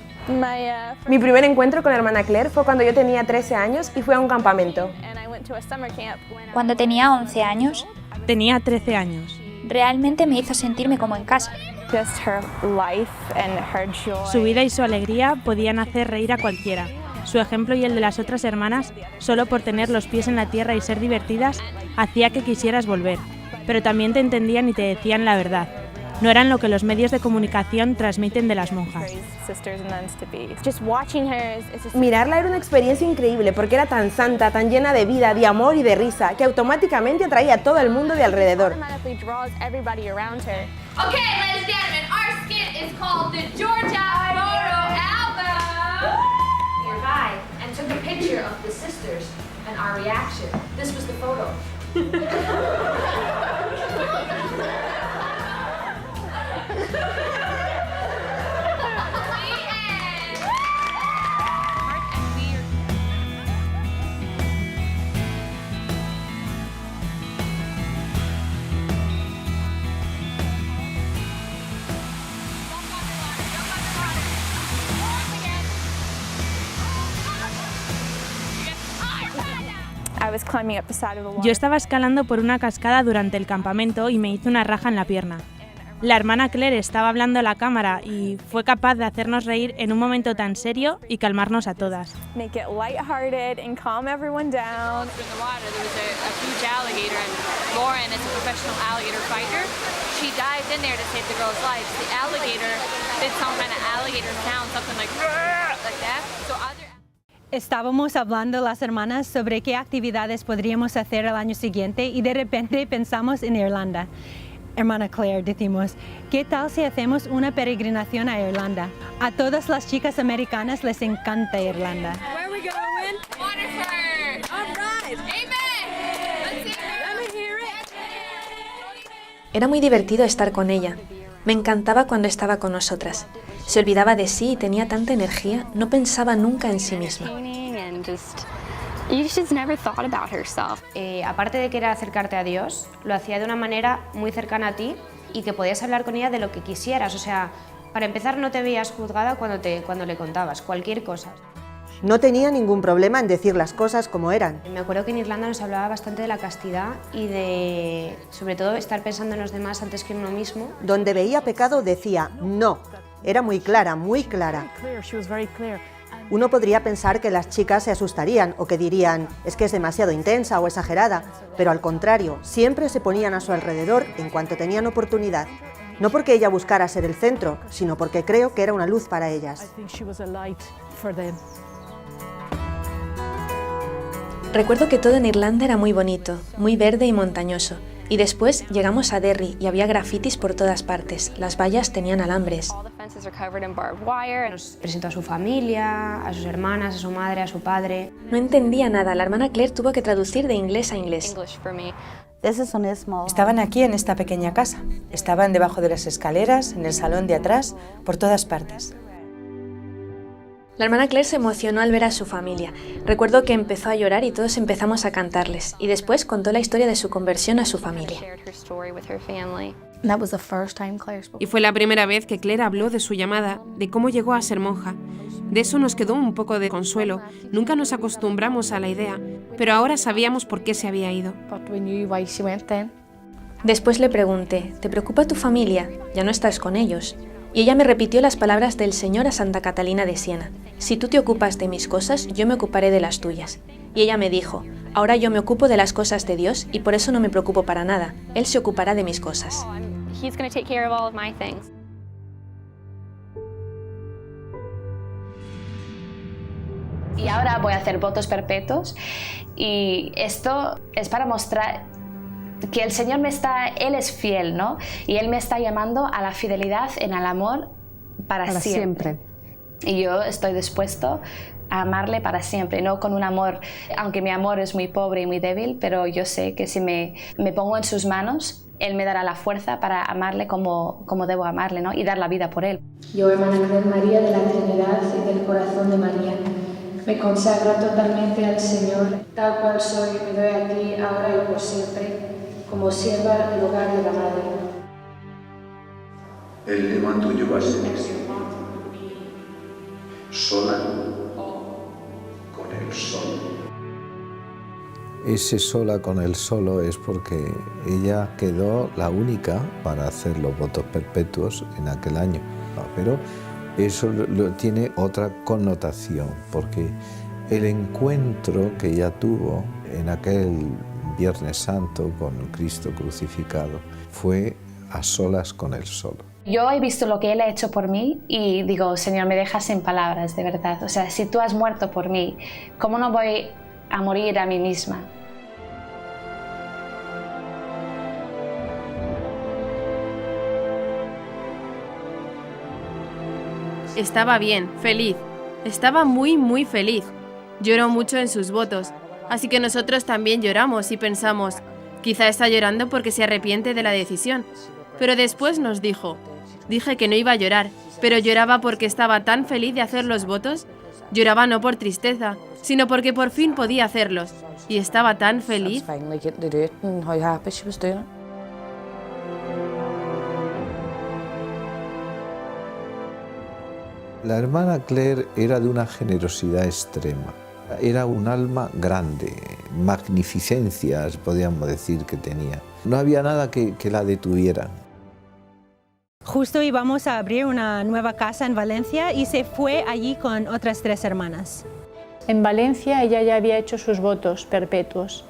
Speaker 4: Mi primer encuentro con la hermana Claire fue cuando yo tenía 13 años y fui a un campamento.
Speaker 5: Cuando tenía 11 años,
Speaker 12: tenía 13 años.
Speaker 5: Realmente me hizo sentirme como en casa.
Speaker 12: Su vida y su alegría podían hacer reír a cualquiera. Su ejemplo y el de las otras hermanas, solo por tener los pies en la tierra y ser divertidas, hacía que quisieras volver. Pero también te entendían y te decían la verdad. No eran lo que los medios de comunicación transmiten de las monjas.
Speaker 4: Mirarla era una experiencia increíble porque era tan santa, tan llena de vida, de amor y de risa, que automáticamente atraía a todo el mundo de alrededor.
Speaker 33: Okay, ladies and gentlemen, our skit is called the Georgia Photo Album.
Speaker 6: Nearby and took a picture of the sisters and our reaction. This was the photo.
Speaker 12: Yo estaba escalando por una cascada durante el campamento y me hice una raja en la pierna. La hermana Claire estaba hablando a la cámara y fue capaz de hacernos reír en un momento tan serio y calmarnos a todas.
Speaker 2: Estábamos hablando las hermanas sobre qué actividades podríamos hacer el año siguiente y de repente pensamos en Irlanda. Hermana Claire, decimos, ¿qué tal si hacemos una peregrinación a Irlanda? A todas las chicas americanas les encanta Irlanda.
Speaker 33: Where are we going? Waterford. All right. Amen. Let's hear it.
Speaker 9: Era muy divertido estar con ella. Me encantaba cuando estaba con nosotras. Se olvidaba de sí y tenía tanta energía, no pensaba nunca en sí misma.
Speaker 10: Aparte de que era acercarte a Dios, lo hacía de una manera muy cercana a ti y que podías hablar con ella de lo que quisieras. O sea, para empezar no te veías juzgada cuando le contabas cualquier cosa.
Speaker 4: No tenía ningún problema en decir las cosas como eran.
Speaker 10: Me acuerdo que en Irlanda nos hablaba bastante de la castidad y de, sobre todo, estar pensando en los demás antes que en uno mismo.
Speaker 4: Donde veía pecado decía no. Era muy clara, muy clara. Uno podría pensar que las chicas se asustarían o que dirían es que es demasiado intensa o exagerada, pero al contrario, siempre se ponían a su alrededor en cuanto tenían oportunidad. No porque ella buscara ser el centro, sino porque creo que era una luz para ellas.
Speaker 9: Recuerdo que todo en Irlanda era muy bonito, muy verde y montañoso. Y después llegamos a Derry y había grafitis por todas partes. Las vallas tenían alambres.
Speaker 10: Nos presentó a su familia, a sus hermanas, a su madre, a su padre.
Speaker 9: No entendía nada. La hermana Claire tuvo que traducir de inglés a inglés.
Speaker 11: Estaban aquí en esta pequeña casa. Estaban debajo de las escaleras, en el salón de atrás, por todas partes.
Speaker 9: La hermana Claire se emocionó al ver a su familia. Recuerdo que empezó a llorar y todos empezamos a cantarles. Y después contó la historia de su conversión a su familia.
Speaker 14: Y fue la primera vez que Claire habló de su llamada, de cómo llegó a ser monja. De eso nos quedó un poco de consuelo. Nunca nos acostumbramos a la idea, pero ahora sabíamos por qué se había ido.
Speaker 9: Después le pregunté, ¿te preocupa tu familia? Ya no estás con ellos. Y ella me repitió las palabras del Señor a Santa Catalina de Siena. Si tú te ocupas de mis cosas, yo me ocuparé de las tuyas. Y ella me dijo, ahora yo me ocupo de las cosas de Dios y por eso no me preocupo para nada. Él se ocupará de mis cosas.
Speaker 24: Y ahora voy a hacer votos perpetuos y esto es para mostrar
Speaker 1: que el Señor Él es fiel, ¿no? Y Él me está llamando a la fidelidad en el amor para siempre. Y yo estoy dispuesto a amarle para siempre, no con un amor, aunque mi amor es muy pobre y muy débil, pero yo sé que si me pongo en sus manos, Él me dará la fuerza para amarle como debo amarle, ¿no? Y dar la vida por Él.
Speaker 33: Yo, hermana Claire María de la Trinidad y del Corazón de María, me consagro totalmente al Señor, tal cual soy, me doy a ti, ahora y por siempre, como sierva del hogar de la Madre.
Speaker 8: El lema tuyo va a ser sola con el solo.
Speaker 15: Ese sola con el solo es porque ella quedó la única para hacer los votos perpetuos en aquel año. Pero eso tiene otra connotación, porque el encuentro que ella tuvo en aquel Viernes Santo con Cristo crucificado fue a solas con Él solo.
Speaker 1: Yo he visto lo que Él ha hecho por mí y digo, Señor, me dejas sin palabras, de verdad. O sea, si tú has muerto por mí, ¿cómo no voy a morir a mí misma?
Speaker 12: Estaba bien, feliz. Estaba muy, muy feliz. Lloró mucho en sus votos, así que nosotros también lloramos y pensamos, quizá está llorando porque se arrepiente de la decisión. Pero después nos dijo, dije que no iba a llorar, pero lloraba porque estaba tan feliz de hacer los votos. Lloraba no por tristeza, sino porque por fin podía hacerlos. Y estaba tan feliz.
Speaker 15: La hermana Claire era de una generosidad extrema. Era un alma grande, magnificencias, podríamos decir, que tenía. No había nada que la detuviera.
Speaker 2: Justo íbamos a abrir una nueva casa en Valencia y se fue allí con otras 3 hermanas.
Speaker 32: En Valencia ella ya había hecho sus votos perpetuos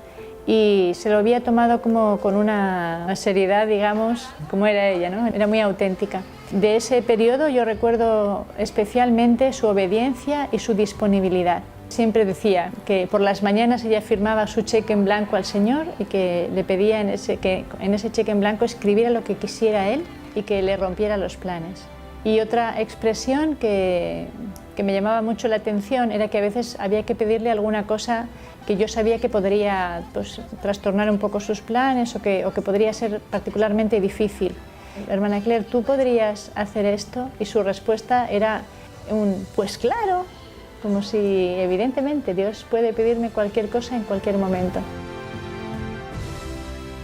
Speaker 32: y se lo había tomado como con una seriedad, digamos, como era ella, ¿no? Era muy auténtica. De ese periodo yo recuerdo especialmente su obediencia y su disponibilidad. Siempre decía que por las mañanas ella firmaba su cheque en blanco al Señor y que le pedía que en ese cheque en blanco escribiera lo que quisiera Él y que le rompiera los planes. Y otra expresión que me llamaba mucho la atención era que a veces había que pedirle alguna cosa que yo sabía que podría trastornar un poco sus planes o que podría ser particularmente difícil. Hermana Claire, ¿tú podrías hacer esto? Y su respuesta era pues claro, como si evidentemente Dios puede pedirme cualquier cosa en cualquier momento.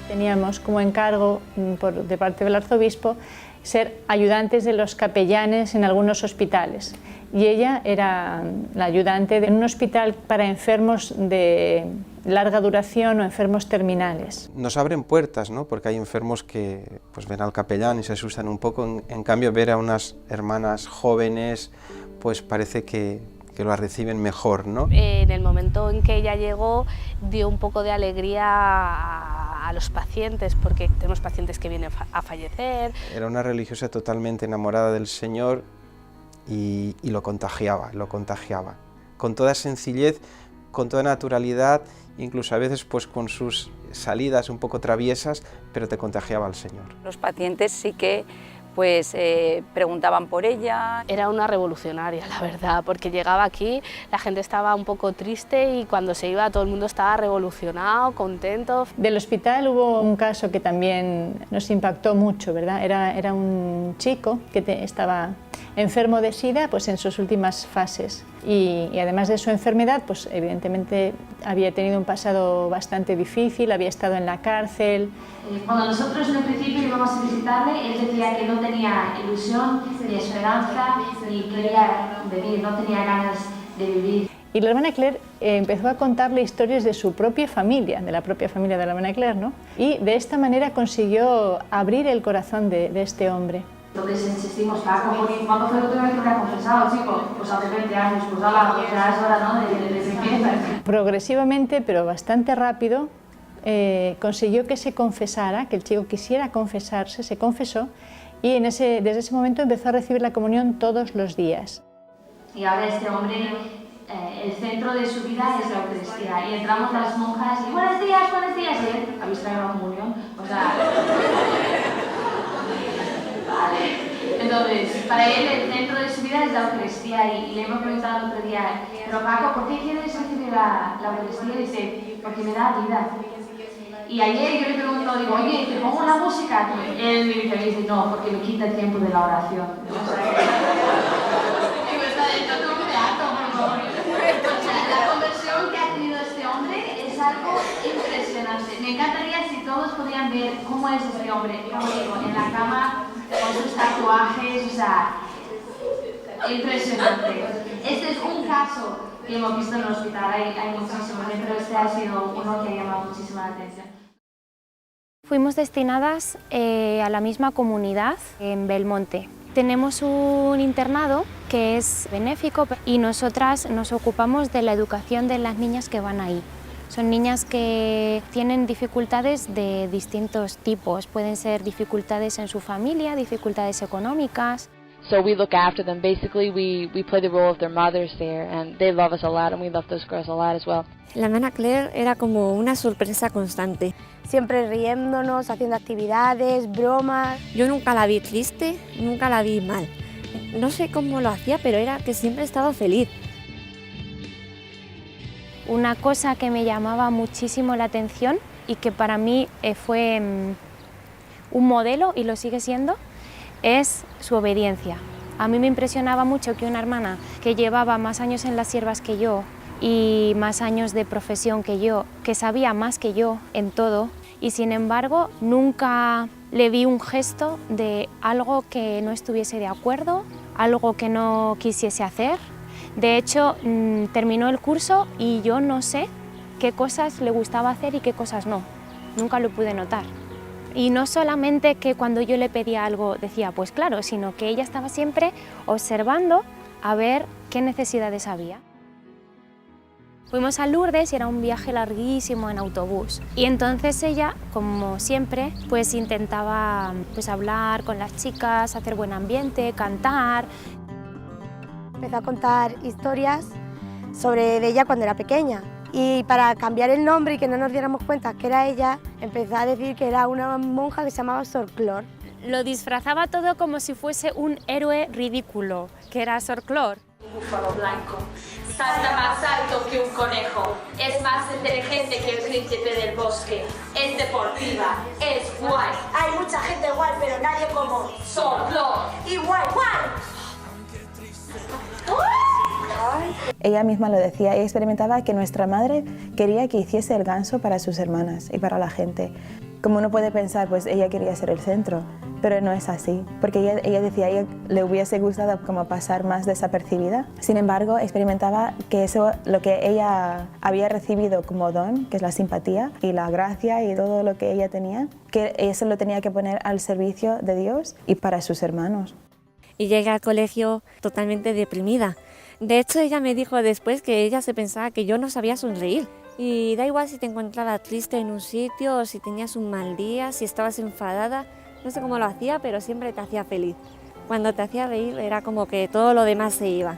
Speaker 32: Teníamos como encargo de parte del arzobispo ser ayudantes de los capellanes en algunos hospitales y ella era la ayudante de un hospital para enfermos de larga duración o enfermos terminales.
Speaker 16: Nos abren puertas, ¿no? Porque hay enfermos que pues, ven al capellán y se asustan un poco, en cambio ver a unas hermanas jóvenes pues parece que lo reciben mejor, ¿no?
Speaker 19: En el momento en que ella llegó dio un poco de alegría a los pacientes, porque tenemos pacientes que vienen a fallecer.
Speaker 16: Era una religiosa totalmente enamorada del Señor y lo contagiaba, con toda sencillez, con toda naturalidad, incluso a veces pues con sus salidas un poco traviesas, pero te contagiaba al Señor.
Speaker 20: Los pacientes sí que preguntaban por ella.
Speaker 19: Era una revolucionaria, la verdad, porque llegaba aquí, la gente estaba un poco triste y cuando se iba todo el mundo estaba revolucionado, contento.
Speaker 32: Del hospital hubo un caso que también nos impactó mucho, ¿verdad? Era un chico que estaba enfermo de SIDA pues en sus últimas fases y además de su enfermedad pues evidentemente había tenido un pasado bastante difícil, había estado en la cárcel.
Speaker 6: Cuando nosotros en el principio íbamos a visitarle, él decía que no tenía ilusión, ni esperanza, ni quería venir, no tenía ganas de vivir.
Speaker 32: Y la hermana Claire empezó a contarle historias de su propia familia, de la propia familia de la hermana Claire, ¿no? Y de esta manera consiguió abrir el corazón de este hombre.
Speaker 6: Entonces insistimos, ¿cuándo fue la última vez que te ha confesado, chico? Pues hace 20 años, pues ya es hora, ¿no? De empieza.
Speaker 32: Progresivamente, pero bastante rápido, consiguió que se confesara, que el chico quisiera confesarse, se confesó y desde ese momento empezó a recibir la comunión todos los días.
Speaker 6: Y ahora este hombre el centro de su vida es la Eucaristía. Y entramos las monjas y buenos días, y él, ¿habéis traído la comunión? O sea... Vale. Entonces, para él el centro de su vida es la Eucaristía y le hemos preguntado el otro día, pero Paco, ¿por qué quieres recibir la Eucaristía? Y dice, porque me da vida. Y ayer yo le pregunto, digo, oye, ¿te pongo la música? Él me dice, no, porque me quita el tiempo de la oración. O sea, digo, está dentro de un teatro, por favor. O sea, la conversión que ha tenido este hombre es algo impresionante. Me encantaría si todos podían ver cómo es este hombre, como digo, en la cama, con sus tatuajes, o sea, impresionante. Este es un caso que hemos visto en el hospital, hay muchísimos, pero este ha sido uno que ha llamado muchísimo la atención.
Speaker 3: Fuimos destinadas a la misma comunidad en Belmonte. Tenemos un internado que es benéfico y nosotras nos ocupamos de la educación de las niñas que van ahí. Son niñas que tienen dificultades de distintos tipos. Pueden ser dificultades en su familia, dificultades económicas.
Speaker 24: So we look after them. Basically, we play the role of their mothers there, and they love us a lot, and we love those girls a lot as well.
Speaker 7: La hermana Claire era como una sorpresa constante.
Speaker 27: Siempre riéndonos, haciendo actividades, bromas.
Speaker 7: Yo nunca la vi triste, nunca la vi mal. No sé cómo lo hacía, pero era que siempre estaba feliz.
Speaker 3: Una cosa que me llamaba muchísimo la atención y que para mí fue un modelo y lo sigue siendo, es su obediencia. A mí me impresionaba mucho que una hermana que llevaba más años en las siervas que yo y más años de profesión que yo, que sabía más que yo en todo, y sin embargo nunca le vi un gesto de algo que no estuviese de acuerdo, algo que no quisiese hacer. De hecho, terminó el curso y yo no sé qué cosas le gustaba hacer y qué cosas no. Nunca lo pude notar. Y no solamente que cuando yo le pedía algo decía, pues claro, sino que ella estaba siempre observando a ver qué necesidades había. Fuimos a Lourdes y era un viaje larguísimo en autobús. Y entonces ella, como siempre, pues intentaba hablar con las chicas, hacer buen ambiente, cantar.
Speaker 27: Empezó a contar historias sobre ella cuando era pequeña. Y para cambiar el nombre y que no nos diéramos cuenta que era ella, empezó a decir que era una monja que se llamaba Sor Clor.
Speaker 3: Lo disfrazaba todo como si fuese un héroe ridículo, que era Sor Clor.
Speaker 6: Un búfalo blanco. Salta más alto que un conejo. Es más inteligente que el príncipe del bosque. Es deportiva. Es guay.
Speaker 27: Hay mucha gente guay, pero nadie como
Speaker 6: Sor Clor.
Speaker 27: Y guay, guay.
Speaker 17: Ella misma lo decía, ella experimentaba que nuestra madre quería que hiciese el ganso para sus hermanas y para la gente. Como uno puede pensar, pues ella quería ser el centro, pero no es así, porque ella decía a ella le hubiese gustado como pasar más desapercibida. Sin embargo, experimentaba que eso, lo que ella había recibido como don, que es la simpatía y la gracia y todo lo que ella tenía, que eso lo tenía que poner al servicio de Dios y para sus hermanos.
Speaker 7: Y llegué al colegio totalmente deprimida. De hecho, ella me dijo después que ella se pensaba que yo no sabía sonreír. Y da igual si te encontrabas triste en un sitio, o si tenías un mal día, si estabas enfadada. No sé cómo lo hacía, pero siempre te hacía feliz. Cuando te hacía reír era como que todo lo demás se iba.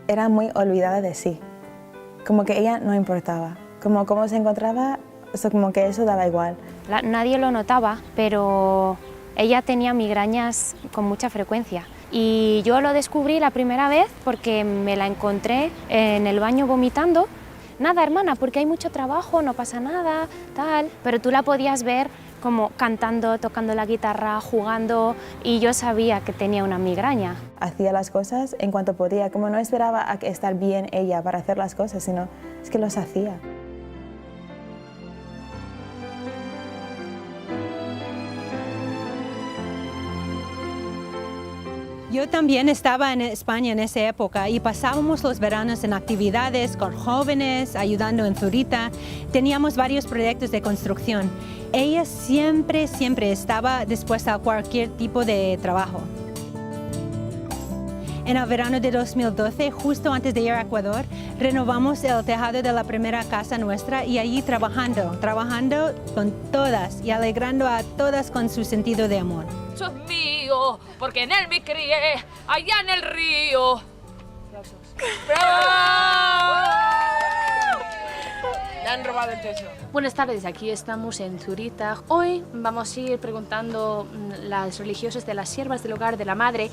Speaker 17: Era muy olvidada de sí. Como que ella no importaba. Como cómo se encontraba, como que eso daba igual.
Speaker 3: Nadie lo notaba, pero ella tenía migrañas con mucha frecuencia. Y yo lo descubrí la primera vez porque me la encontré en el baño vomitando. Nada, hermana, porque hay mucho trabajo, no pasa nada, tal. Pero tú la podías ver como cantando, tocando la guitarra, jugando, y yo sabía que tenía una migraña.
Speaker 17: Hacía las cosas en cuanto podía, como no esperaba a estar bien ella para hacer las cosas, sino es que los hacía.
Speaker 2: Yo también estaba en España en esa época y pasábamos los veranos en actividades con jóvenes, ayudando en Zurita. Teníamos varios proyectos de construcción. Ella siempre estaba dispuesta a cualquier tipo de trabajo. En el verano de 2012, justo antes de ir a Ecuador, renovamos el tejado de la primera casa nuestra y allí trabajando con todas y alegrando a todas con su sentido de amor.
Speaker 4: Eso es mío, porque en él me crié, allá en el río. ¡Bravo! Le han robado el techo.
Speaker 1: Buenas tardes, aquí estamos en Zurita. Hoy vamos a ir preguntando a las religiosas de las siervas del hogar de la madre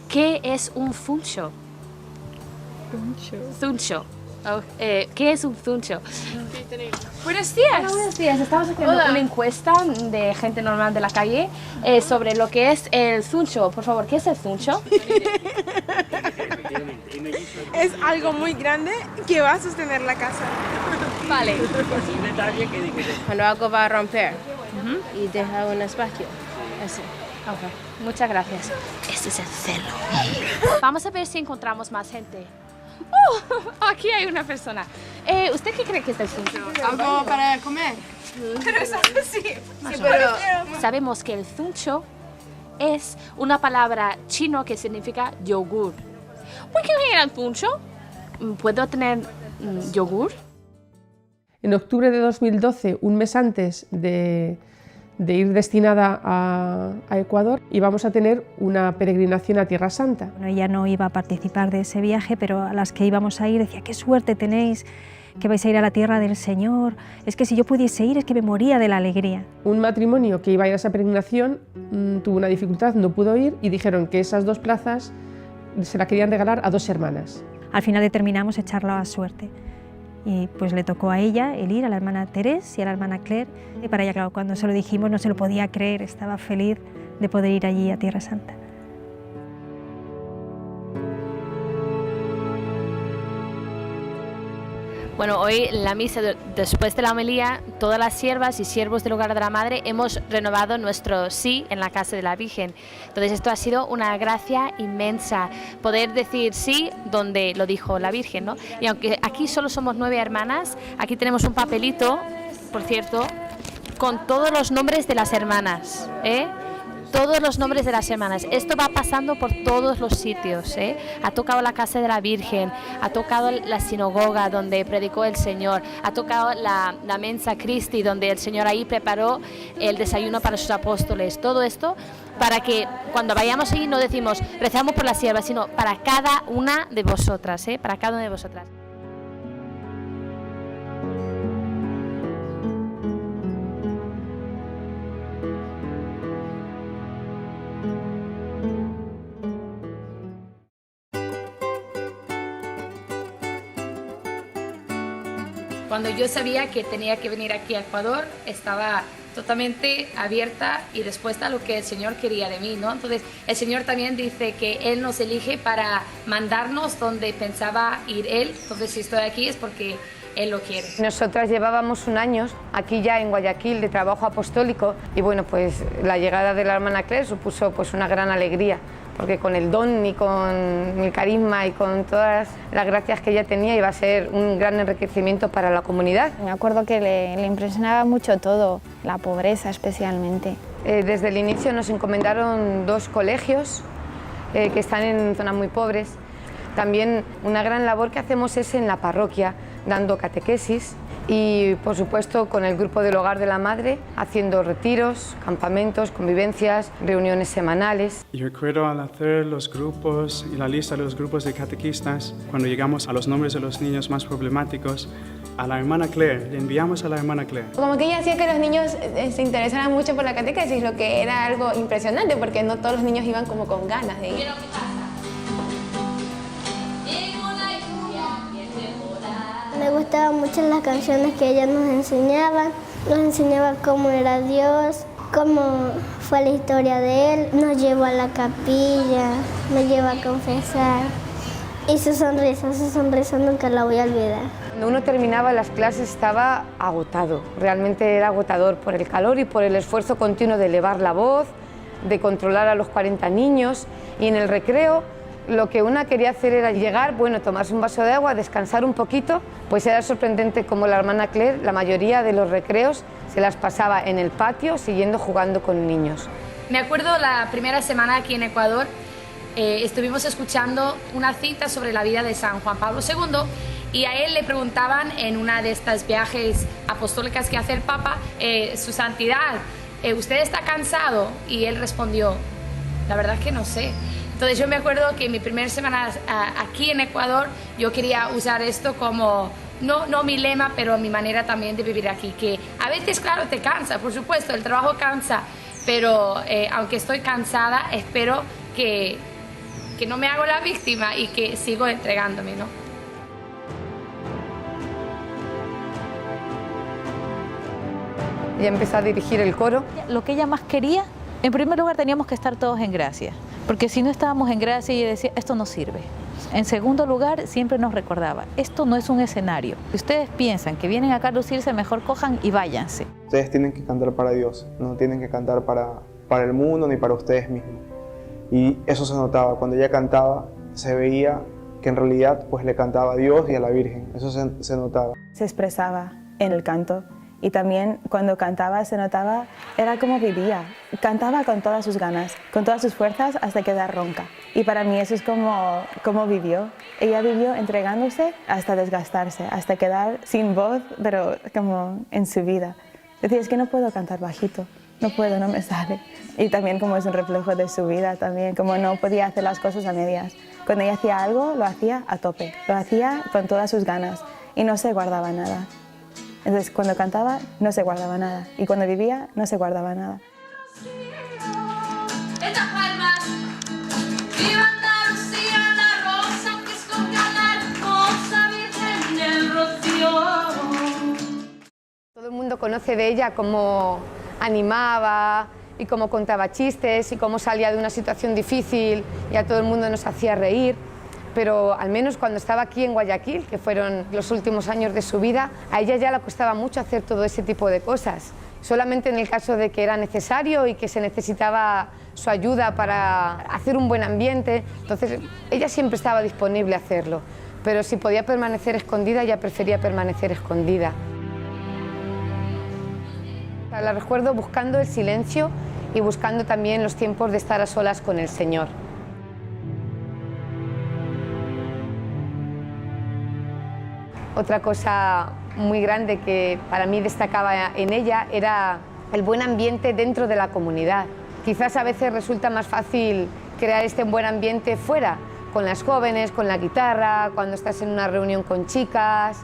Speaker 1: qué es un zuncho. Zuncho. Oh, ¿qué es un zuncho?
Speaker 4: Buenos días.
Speaker 1: Hola, buenos días. Estamos haciendo una encuesta de gente normal de la calle sobre lo que es el zuncho. Por favor, ¿qué es el zuncho?
Speaker 5: Es algo muy grande que va a sostener la casa.
Speaker 1: Vale.
Speaker 10: Cuando algo va a romper y deja un espacio. Eso.
Speaker 1: Okay. Muchas gracias. Este es el celo. Vamos a ver si encontramos más gente. Aquí hay una persona. ¿Usted qué cree que es el zuncho?
Speaker 5: ¿Algo para comer? Pero es algo así.
Speaker 1: Sabemos que el zuncho es una palabra chino que significa yogur. ¿Por qué era el zuncho? ¿Puedo tener yogur?
Speaker 13: En octubre de 2012, un mes antes de ir destinada a Ecuador, íbamos a tener una peregrinación a Tierra Santa.
Speaker 18: Bueno, ella no iba a participar de ese viaje, pero a las que íbamos a ir decía, qué suerte tenéis, que vais a ir a la tierra del Señor, es que si yo pudiese ir es que me moría de la alegría.
Speaker 13: Un matrimonio que iba a ir a esa peregrinación tuvo una dificultad, no pudo ir y dijeron que esas 2 plazas se la querían regalar a 2 hermanas.
Speaker 18: Al final determinamos echarla a suerte. Y pues le tocó a ella el ir, a la hermana Teresa y a la hermana Claire. Y para ella, claro, cuando se lo dijimos no se lo podía creer, estaba feliz de poder ir allí a Tierra Santa.
Speaker 1: Bueno, hoy en la misa, después de la homilía, todas las siervas y siervos del hogar de la madre hemos renovado nuestro sí en la casa de la Virgen. Entonces esto ha sido una gracia inmensa, poder decir sí donde lo dijo la Virgen, ¿no? Y aunque aquí solo somos 9 hermanas, aquí tenemos un papelito, por cierto, con todos los nombres de las hermanas, todos los nombres de las hermanas. Esto va pasando por todos los sitios, Ha tocado la casa de la Virgen, ha tocado la sinagoga donde predicó el Señor, ha tocado la Mensa Christi donde el Señor ahí preparó el desayuno para sus apóstoles. Todo esto para que cuando vayamos allí no decimos rezamos por las siervas, sino para cada una de vosotras, para cada una de vosotras. Cuando yo sabía que tenía que venir aquí a Ecuador, estaba totalmente abierta y dispuesta a lo que el Señor quería de mí, ¿no? Entonces, el Señor también dice que Él nos elige para mandarnos donde pensaba ir Él. Entonces, si estoy aquí es porque Él lo quiere.
Speaker 21: Nosotras llevábamos un año aquí ya en Guayaquil de trabajo apostólico y bueno, pues la llegada de la hermana Claire supuso pues una gran alegría, porque con el don y con el carisma y con todas las gracias que ella tenía iba a ser un gran enriquecimiento para la comunidad.
Speaker 22: Me acuerdo que le impresionaba mucho todo, la pobreza especialmente.
Speaker 21: Desde el inicio nos encomendaron 2 colegios que están en zonas muy pobres. También una gran labor que hacemos es en la parroquia, dando catequesis y, por supuesto, con el grupo del Hogar de la Madre, haciendo retiros, campamentos, convivencias, reuniones semanales.
Speaker 23: Y recuerdo al hacer los grupos y la lista de los grupos de catequistas, cuando llegamos a los nombres de los niños más problemáticos, a la hermana Claire, le enviamos a la hermana Claire.
Speaker 25: Como que ella hacía que los niños se interesaran mucho por la catequesis, lo que era algo impresionante, porque no todos los niños iban como con ganas de ir.
Speaker 27: Me gustaban mucho las canciones que ella nos enseñaba cómo era Dios, cómo fue la historia de Él, nos llevó a la capilla, me llevó a confesar y su sonrisa nunca la voy a olvidar.
Speaker 21: Cuando uno terminaba las clases estaba agotado, realmente era agotador por el calor y por el esfuerzo continuo de elevar la voz, de controlar a los 40 niños y en el recreo lo que una quería hacer era llegar, bueno, tomarse un vaso de agua, descansar un poquito, pues era sorprendente como la hermana Claire, la mayoría de los recreos se las pasaba en el patio siguiendo jugando con niños.
Speaker 1: Me acuerdo la primera semana aquí en Ecuador,
Speaker 8: estuvimos escuchando una cita sobre la vida de San Juan Pablo II y a él le preguntaban en una de estas viajes apostólicas que hace el Papa, su santidad, ¿usted está cansado? Y él respondió, la verdad es que no sé. Entonces yo me acuerdo que en mi primera semana aquí en Ecuador yo quería usar esto como, no mi lema, pero mi manera también de vivir aquí, que a veces, claro, te cansa, por supuesto, el trabajo cansa, pero aunque estoy cansada, espero que no me hago la víctima y que sigo entregándome, ¿no?
Speaker 21: Ella empezó a dirigir el coro.
Speaker 9: Lo que ella más quería, en primer lugar teníamos que estar todos en gracia, porque si no estábamos en gracia ella decía, esto no sirve. En segundo lugar, siempre nos recordaba, esto no es un escenario. Si ustedes piensan que vienen acá a lucirse, mejor cojan y váyanse.
Speaker 11: Ustedes tienen que cantar para Dios, no tienen que cantar para el mundo ni para ustedes mismos. Y eso se notaba, cuando ella cantaba se veía que en realidad pues le cantaba a Dios y a la Virgen, eso se notaba.
Speaker 17: Se expresaba en el canto y también cuando cantaba se notaba, era como vivía, cantaba con todas sus ganas, con todas sus fuerzas hasta quedar ronca. Y para mí eso es como vivió. Ella vivió entregándose hasta desgastarse, hasta quedar sin voz, pero como en su vida. Decía, es que no puedo cantar bajito, no puedo, no me sale. Y también como es un reflejo de su vida también, como no podía hacer las cosas a medias. Cuando ella hacía algo, lo hacía a tope, lo hacía con todas sus ganas y no se guardaba nada. Entonces, cuando cantaba, no se guardaba nada. Y cuando vivía, no se guardaba nada.
Speaker 6: Estas palmas, viva Andalucía, la rosa que esconde a la hermosa Virgen del Rocío.
Speaker 21: Todo el mundo conoce de ella cómo animaba y cómo contaba chistes y cómo salía de una situación difícil y a todo el mundo nos hacía reír. Pero al menos cuando estaba aquí en Guayaquil, que fueron los últimos años de su vida, a ella ya le costaba mucho hacer todo ese tipo de cosas. Solamente en el caso de que era necesario y que se necesitaba su ayuda para hacer un buen ambiente, entonces ella siempre estaba disponible a hacerlo. Pero si podía permanecer escondida, ella prefería permanecer escondida. La recuerdo buscando el silencio y buscando también los tiempos de estar a solas con el Señor. Otra cosa muy grande que para mí destacaba en ella era el buen ambiente dentro de la comunidad. Quizás a veces resulta más fácil crear este buen ambiente fuera, con las jóvenes, con la guitarra, cuando estás en una reunión con chicas,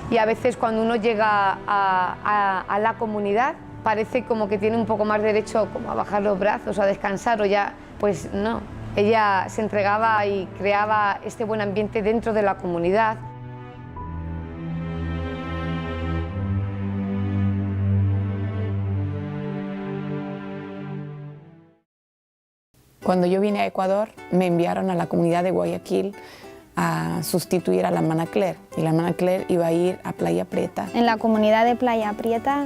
Speaker 21: y a veces cuando uno llega a la comunidad parece como que tiene un poco más derecho como a bajar los brazos, a descansar, o ya, pues no. Ella se entregaba y creaba este buen ambiente dentro de la comunidad.
Speaker 12: Cuando yo vine a Ecuador, me enviaron a la comunidad de Guayaquil a sustituir a la hermana Claire. Y la hermana Claire iba a ir a Playa Prieta.
Speaker 22: En la comunidad de Playa Prieta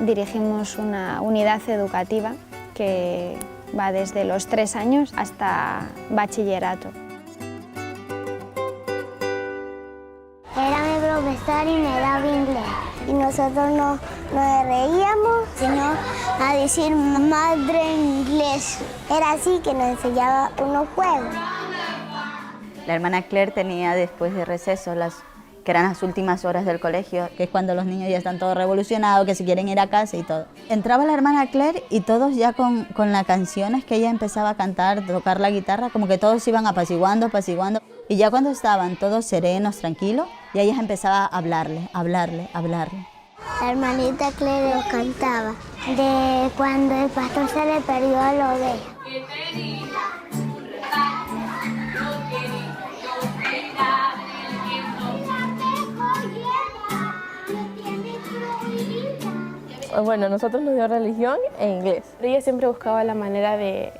Speaker 22: dirigimos una unidad educativa que va desde los 3 años hasta bachillerato.
Speaker 14: Era mi profesor y me daba inglés. Y nosotros no nos reíamos, sino a decir madre en inglés. Era así que nos enseñaba unos juegos.
Speaker 15: La hermana Claire tenía después de receso, que eran las últimas horas del colegio, que es cuando los niños ya están todos revolucionados, que se quieren ir a casa y todo. Entraba la hermana Claire y todos ya con las canciones que ella empezaba a cantar, tocar la guitarra, como que todos iban apaciguando. Y ya cuando estaban todos serenos, tranquilos, ya ella empezaba a hablarle.
Speaker 14: La hermanita Claire nos cantaba de cuando el pastor se le perdió a la oveja.
Speaker 5: Bueno, nosotros nos dio religión e inglés. Ella siempre buscaba la manera de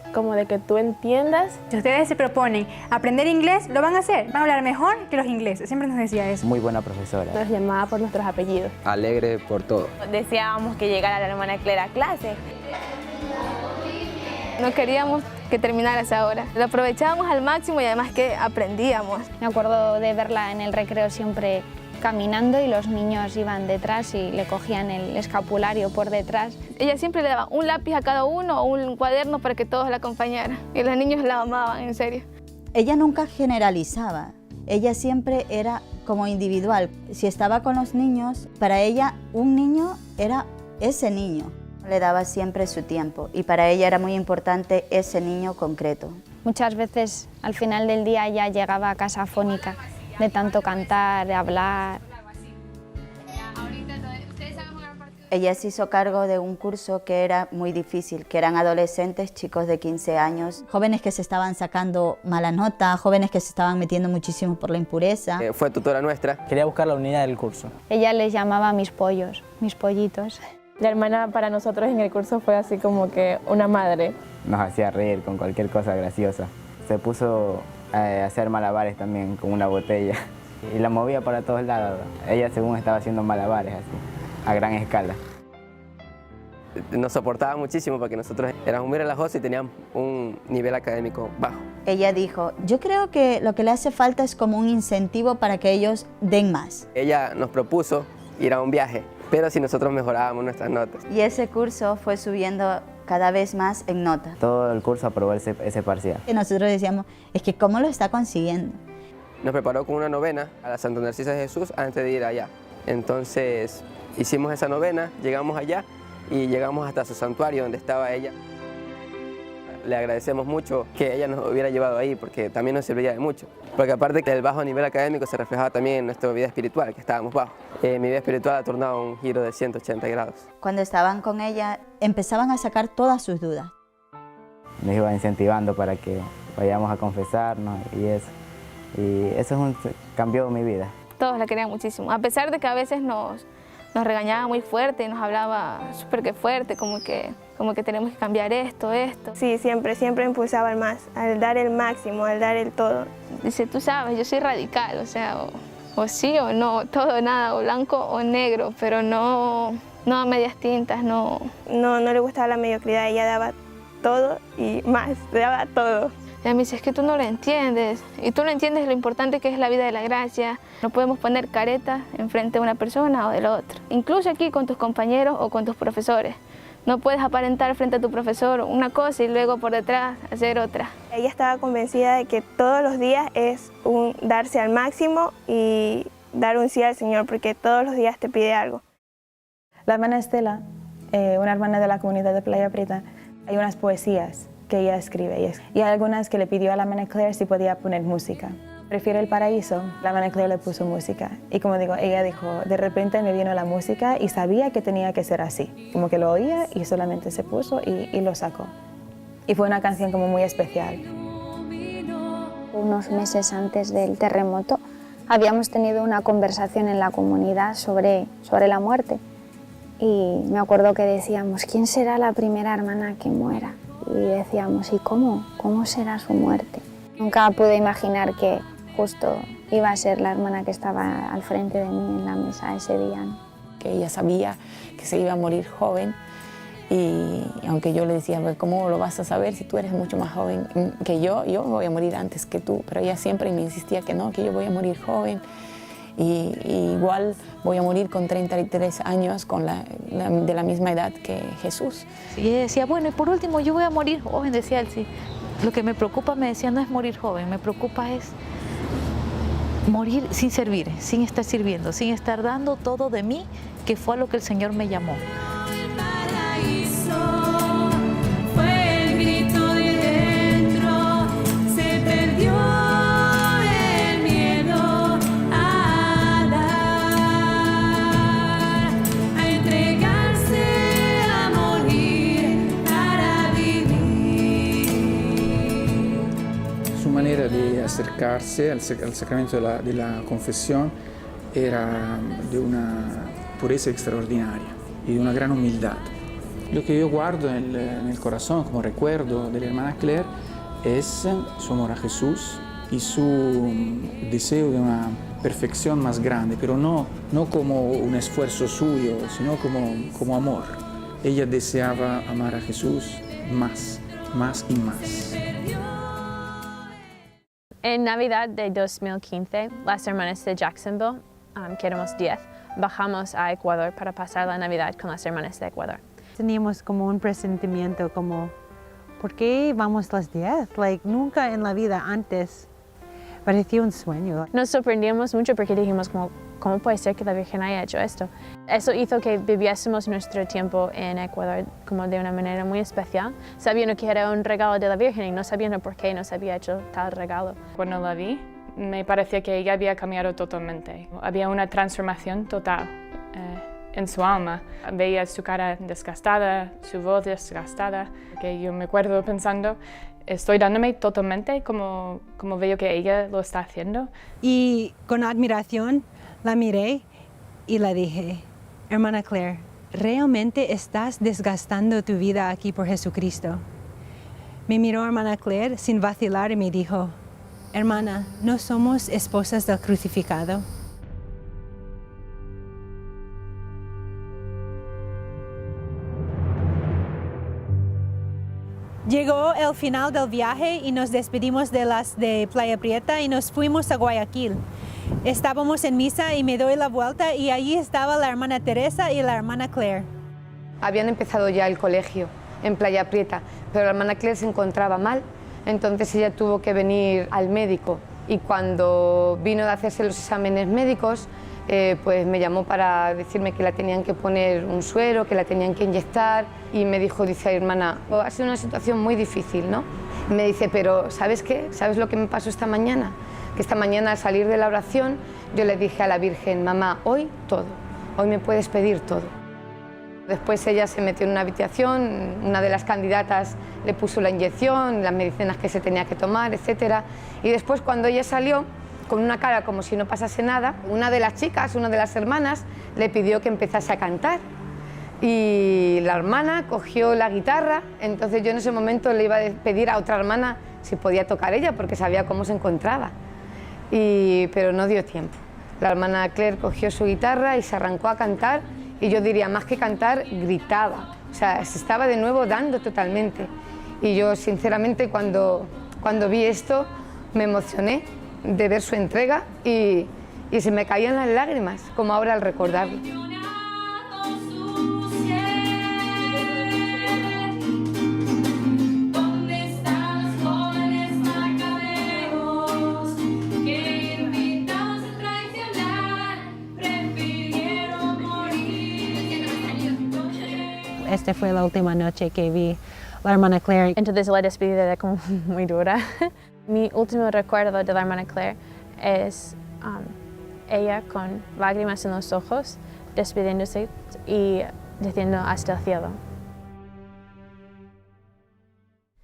Speaker 5: que tú entiendas.
Speaker 16: Si ustedes se proponen aprender inglés, lo van a hacer. Van a hablar mejor que los ingleses. Siempre nos decía eso.
Speaker 26: Muy buena profesora.
Speaker 5: Nos llamaba por nuestros apellidos.
Speaker 26: Alegre por todo.
Speaker 5: Deseábamos que llegara la hermana Claire a clase. No queríamos que terminara esa hora. Lo aprovechábamos al máximo y además que aprendíamos.
Speaker 22: Me acuerdo de verla en el recreo siempre caminando y los niños iban detrás y le cogían el escapulario por detrás.
Speaker 5: Ella siempre le daba un lápiz a cada uno o un cuaderno para que todos la acompañaran. Y los niños la amaban, en serio.
Speaker 15: Ella nunca generalizaba, ella siempre era como individual. Si estaba con los niños, para ella un niño era ese niño. Le daba siempre su tiempo y para ella era muy importante ese niño concreto.
Speaker 22: Muchas veces al final del día ella llegaba a casa afónica de tanto cantar, de hablar.
Speaker 15: Ella se hizo cargo de un curso que era muy difícil, que eran adolescentes, chicos de 15 años, jóvenes que se estaban sacando mala nota, jóvenes que se estaban metiendo muchísimo por la impureza.
Speaker 2: Fue tutora nuestra. Quería buscar la unidad del curso.
Speaker 22: Ella les llamaba mis pollos, mis pollitos.
Speaker 5: La hermana para nosotros en el curso fue así como que una madre.
Speaker 26: Nos hacía reír con cualquier cosa graciosa. Se puso a hacer malabares también con una botella y la movía para todos lados. Ella según estaba haciendo malabares así, a gran escala.
Speaker 2: Nos soportaba muchísimo porque nosotros éramos muy relajosos y teníamos un nivel académico bajo.
Speaker 15: Ella dijo, yo creo que lo que le hace falta es como un incentivo para que ellos den más.
Speaker 2: Ella nos propuso ir a un viaje, pero si nosotros mejorábamos nuestras notas.
Speaker 15: Y ese curso fue subiendo cada vez más en nota.
Speaker 26: Todo el curso aprobó ese parcial.
Speaker 15: Y nosotros decíamos, es que ¿cómo lo está consiguiendo?
Speaker 2: Nos preparó con una novena a la Santa Narcisa de Jesús antes de ir allá. Entonces hicimos esa novena, llegamos allá y llegamos hasta su santuario donde estaba ella. Le agradecemos mucho que ella nos hubiera llevado ahí porque también nos servía de mucho. Porque aparte que el bajo nivel académico se reflejaba también en nuestra vida espiritual, que estábamos bajo. Mi vida espiritual ha tornado un giro de 180 grados.
Speaker 15: Cuando estaban con ella, empezaban a sacar todas sus dudas.
Speaker 26: Nos iba incentivando para que vayamos a confesarnos y eso. Y eso cambió mi vida.
Speaker 3: Todos la querían muchísimo, a pesar de que a veces nos regañaba muy fuerte y nos hablaba súper que fuerte, como que tenemos que cambiar esto.
Speaker 4: Sí, siempre impulsaba al más, al dar el máximo, al dar el todo.
Speaker 3: Dice, tú sabes, yo soy radical, o sea, o sí o no, todo o nada, o blanco o negro, pero no a medias tintas, no.
Speaker 4: No le gustaba la mediocridad, ella daba todo y más, daba todo.
Speaker 3: Ella me dice, es que tú no lo entiendes, y tú no entiendes lo importante que es la vida de la gracia. No podemos poner caretas enfrente de una persona o del otro. Incluso aquí con tus compañeros o con tus profesores. No puedes aparentar frente a tu profesor una cosa y luego por detrás hacer otra.
Speaker 4: Ella estaba convencida de que todos los días es un darse al máximo y dar un sí al Señor, porque todos los días te pide algo.
Speaker 17: La hermana Estela, una hermana de la comunidad de Playa Prieta, hay unas poesías que ella escribe y hay algunas que le pidió a la hermana Claire si podía poner música. Prefiere el paraíso, la hermana Claire le puso música y como digo, ella dijo, de repente me vino la música y sabía que tenía que ser así, como que lo oía y solamente se puso y lo sacó. Y fue una canción como muy especial.
Speaker 22: Unos meses antes del terremoto habíamos tenido una conversación en la comunidad sobre la muerte y me acuerdo que decíamos, ¿quién será la primera hermana que muera? Y decíamos, ¿y cómo será su muerte? Nunca pude imaginar que justo iba a ser la hermana que estaba al frente de mí en la mesa ese día, ¿no?
Speaker 12: Que ella sabía que se iba a morir joven y aunque yo le decía, ¿cómo lo vas a saber si tú eres mucho más joven que yo voy a morir antes que tú, pero ella siempre me insistía que no, que yo voy a morir joven y igual voy a morir con 33 años de la misma edad que Jesús.
Speaker 9: Y ella decía, bueno, y por último yo voy a morir joven, decía él, sí. Lo que me preocupa, me decía, no es morir joven, me preocupa es morir sin servir, sin estar sirviendo, sin estar dando todo de mí, que fue a lo que el Señor me llamó.
Speaker 7: Fue el grito de dentro, se perdió el miedo a dar, a entregarse, a morir para vivir.
Speaker 19: Su manera de acercarse al sacramento de la confesión era de una pureza extraordinaria y de una gran humildad. Lo que yo guardo en el corazón como recuerdo de la hermana Claire es su amor a Jesús y su deseo de una perfección más grande, pero no como un esfuerzo suyo, sino como amor. Ella deseaba amar a Jesús más y más.
Speaker 20: En Navidad de 2015, las hermanas de Jacksonville, que éramos 10, bajamos a Ecuador para pasar la Navidad con las hermanas de Ecuador.
Speaker 24: Teníamos como un presentimiento, como
Speaker 10: ¿por qué vamos las 10? Nunca en la vida antes parecía un sueño.
Speaker 20: Nos sorprendimos mucho porque dijimos, ¿cómo puede ser que la Virgen haya hecho esto? Eso hizo que viviésemos nuestro tiempo en Ecuador como de una manera muy especial, sabiendo que era un regalo de la Virgen y no sabiendo por qué nos había hecho tal regalo.
Speaker 13: Cuando la vi, me parecía que ella había cambiado totalmente. Había una transformación total en su alma. Veía su cara desgastada, su voz desgastada, que yo me acuerdo pensando, estoy dándome totalmente como veo que ella lo está haciendo.
Speaker 10: Y con admiración la miré y le dije, hermana Claire, realmente estás desgastando tu vida aquí por Jesucristo. Me miró hermana Claire sin vacilar y me dijo, hermana, ¿no somos esposas del crucificado? Llegó el final del viaje y nos despedimos de las de Playa Prieta y nos fuimos a Guayaquil. Estábamos en misa y me doy la vuelta y allí estaba la hermana Teresa y la hermana Claire.
Speaker 21: Habían empezado ya el colegio en Playa Prieta, pero la hermana Claire se encontraba mal, entonces ella tuvo que venir al médico y cuando vino de hacerse los exámenes médicos, pues me llamó para decirme que la tenían que poner un suero, que la tenían que inyectar y me dijo, dice, hermana, ha sido una situación muy difícil, ¿no? Y me dice, pero ¿sabes qué? ¿Sabes lo que me pasó esta mañana? Que esta mañana al salir de la oración yo le dije a la Virgen, mamá, hoy todo, hoy me puedes pedir todo. Después ella se metió en una habitación, una de las candidatas le puso la inyección, las medicinas que se tenía que tomar, etc. Y después cuando ella salió, con una cara como si no pasase nada, una de las chicas, una de las hermanas, le pidió que empezase a cantar. Y la hermana cogió la guitarra, entonces yo en ese momento le iba a pedir a otra hermana si podía tocar ella, porque sabía cómo se encontraba. Pero no dio tiempo. La hermana Claire cogió su guitarra y se arrancó a cantar, y yo diría, más que cantar, gritaba. O sea, se estaba de nuevo dando totalmente. Y yo, sinceramente, cuando vi esto, me emocioné de ver su entrega y se me caían las lágrimas, como ahora al recordarlo.
Speaker 10: Esta fue la última noche que vi la hermana Claire.
Speaker 20: Entonces la despedida era como muy dura. Mi último recuerdo de la hermana Claire es ella con lágrimas en los ojos, despidiéndose y diciendo hasta el cielo.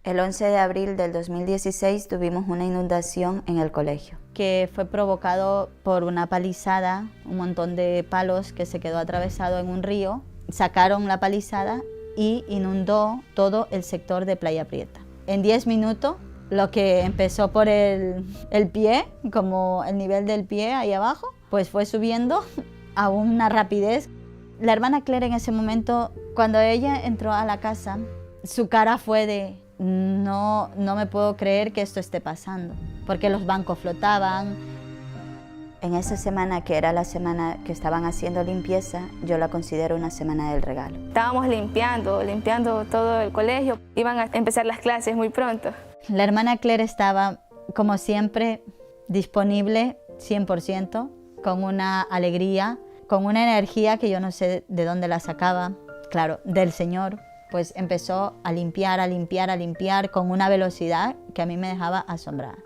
Speaker 15: El 11 de abril del 2016 tuvimos una inundación en el colegio, que fue provocado por una palizada, un montón de palos que se quedó atravesado en un río. Sacaron la palizada y inundó todo el sector de Playa Prieta. En 10 minutos, lo que empezó por el pie, como el nivel del pie ahí abajo, pues fue subiendo a una rapidez. La hermana Claire en ese momento, cuando ella entró a la casa, su cara fue de no me puedo creer que esto esté pasando, porque los bancos flotaban. En esa semana, que era la semana que estaban haciendo limpieza, yo la considero una semana del regalo.
Speaker 3: Estábamos limpiando todo el colegio. Iban a empezar las clases muy pronto.
Speaker 15: La hermana Claire estaba, como siempre, disponible 100%, con una alegría, con una energía que yo no sé de dónde la sacaba, claro, del Señor. Pues empezó a limpiar con una velocidad que a mí me dejaba asombrada.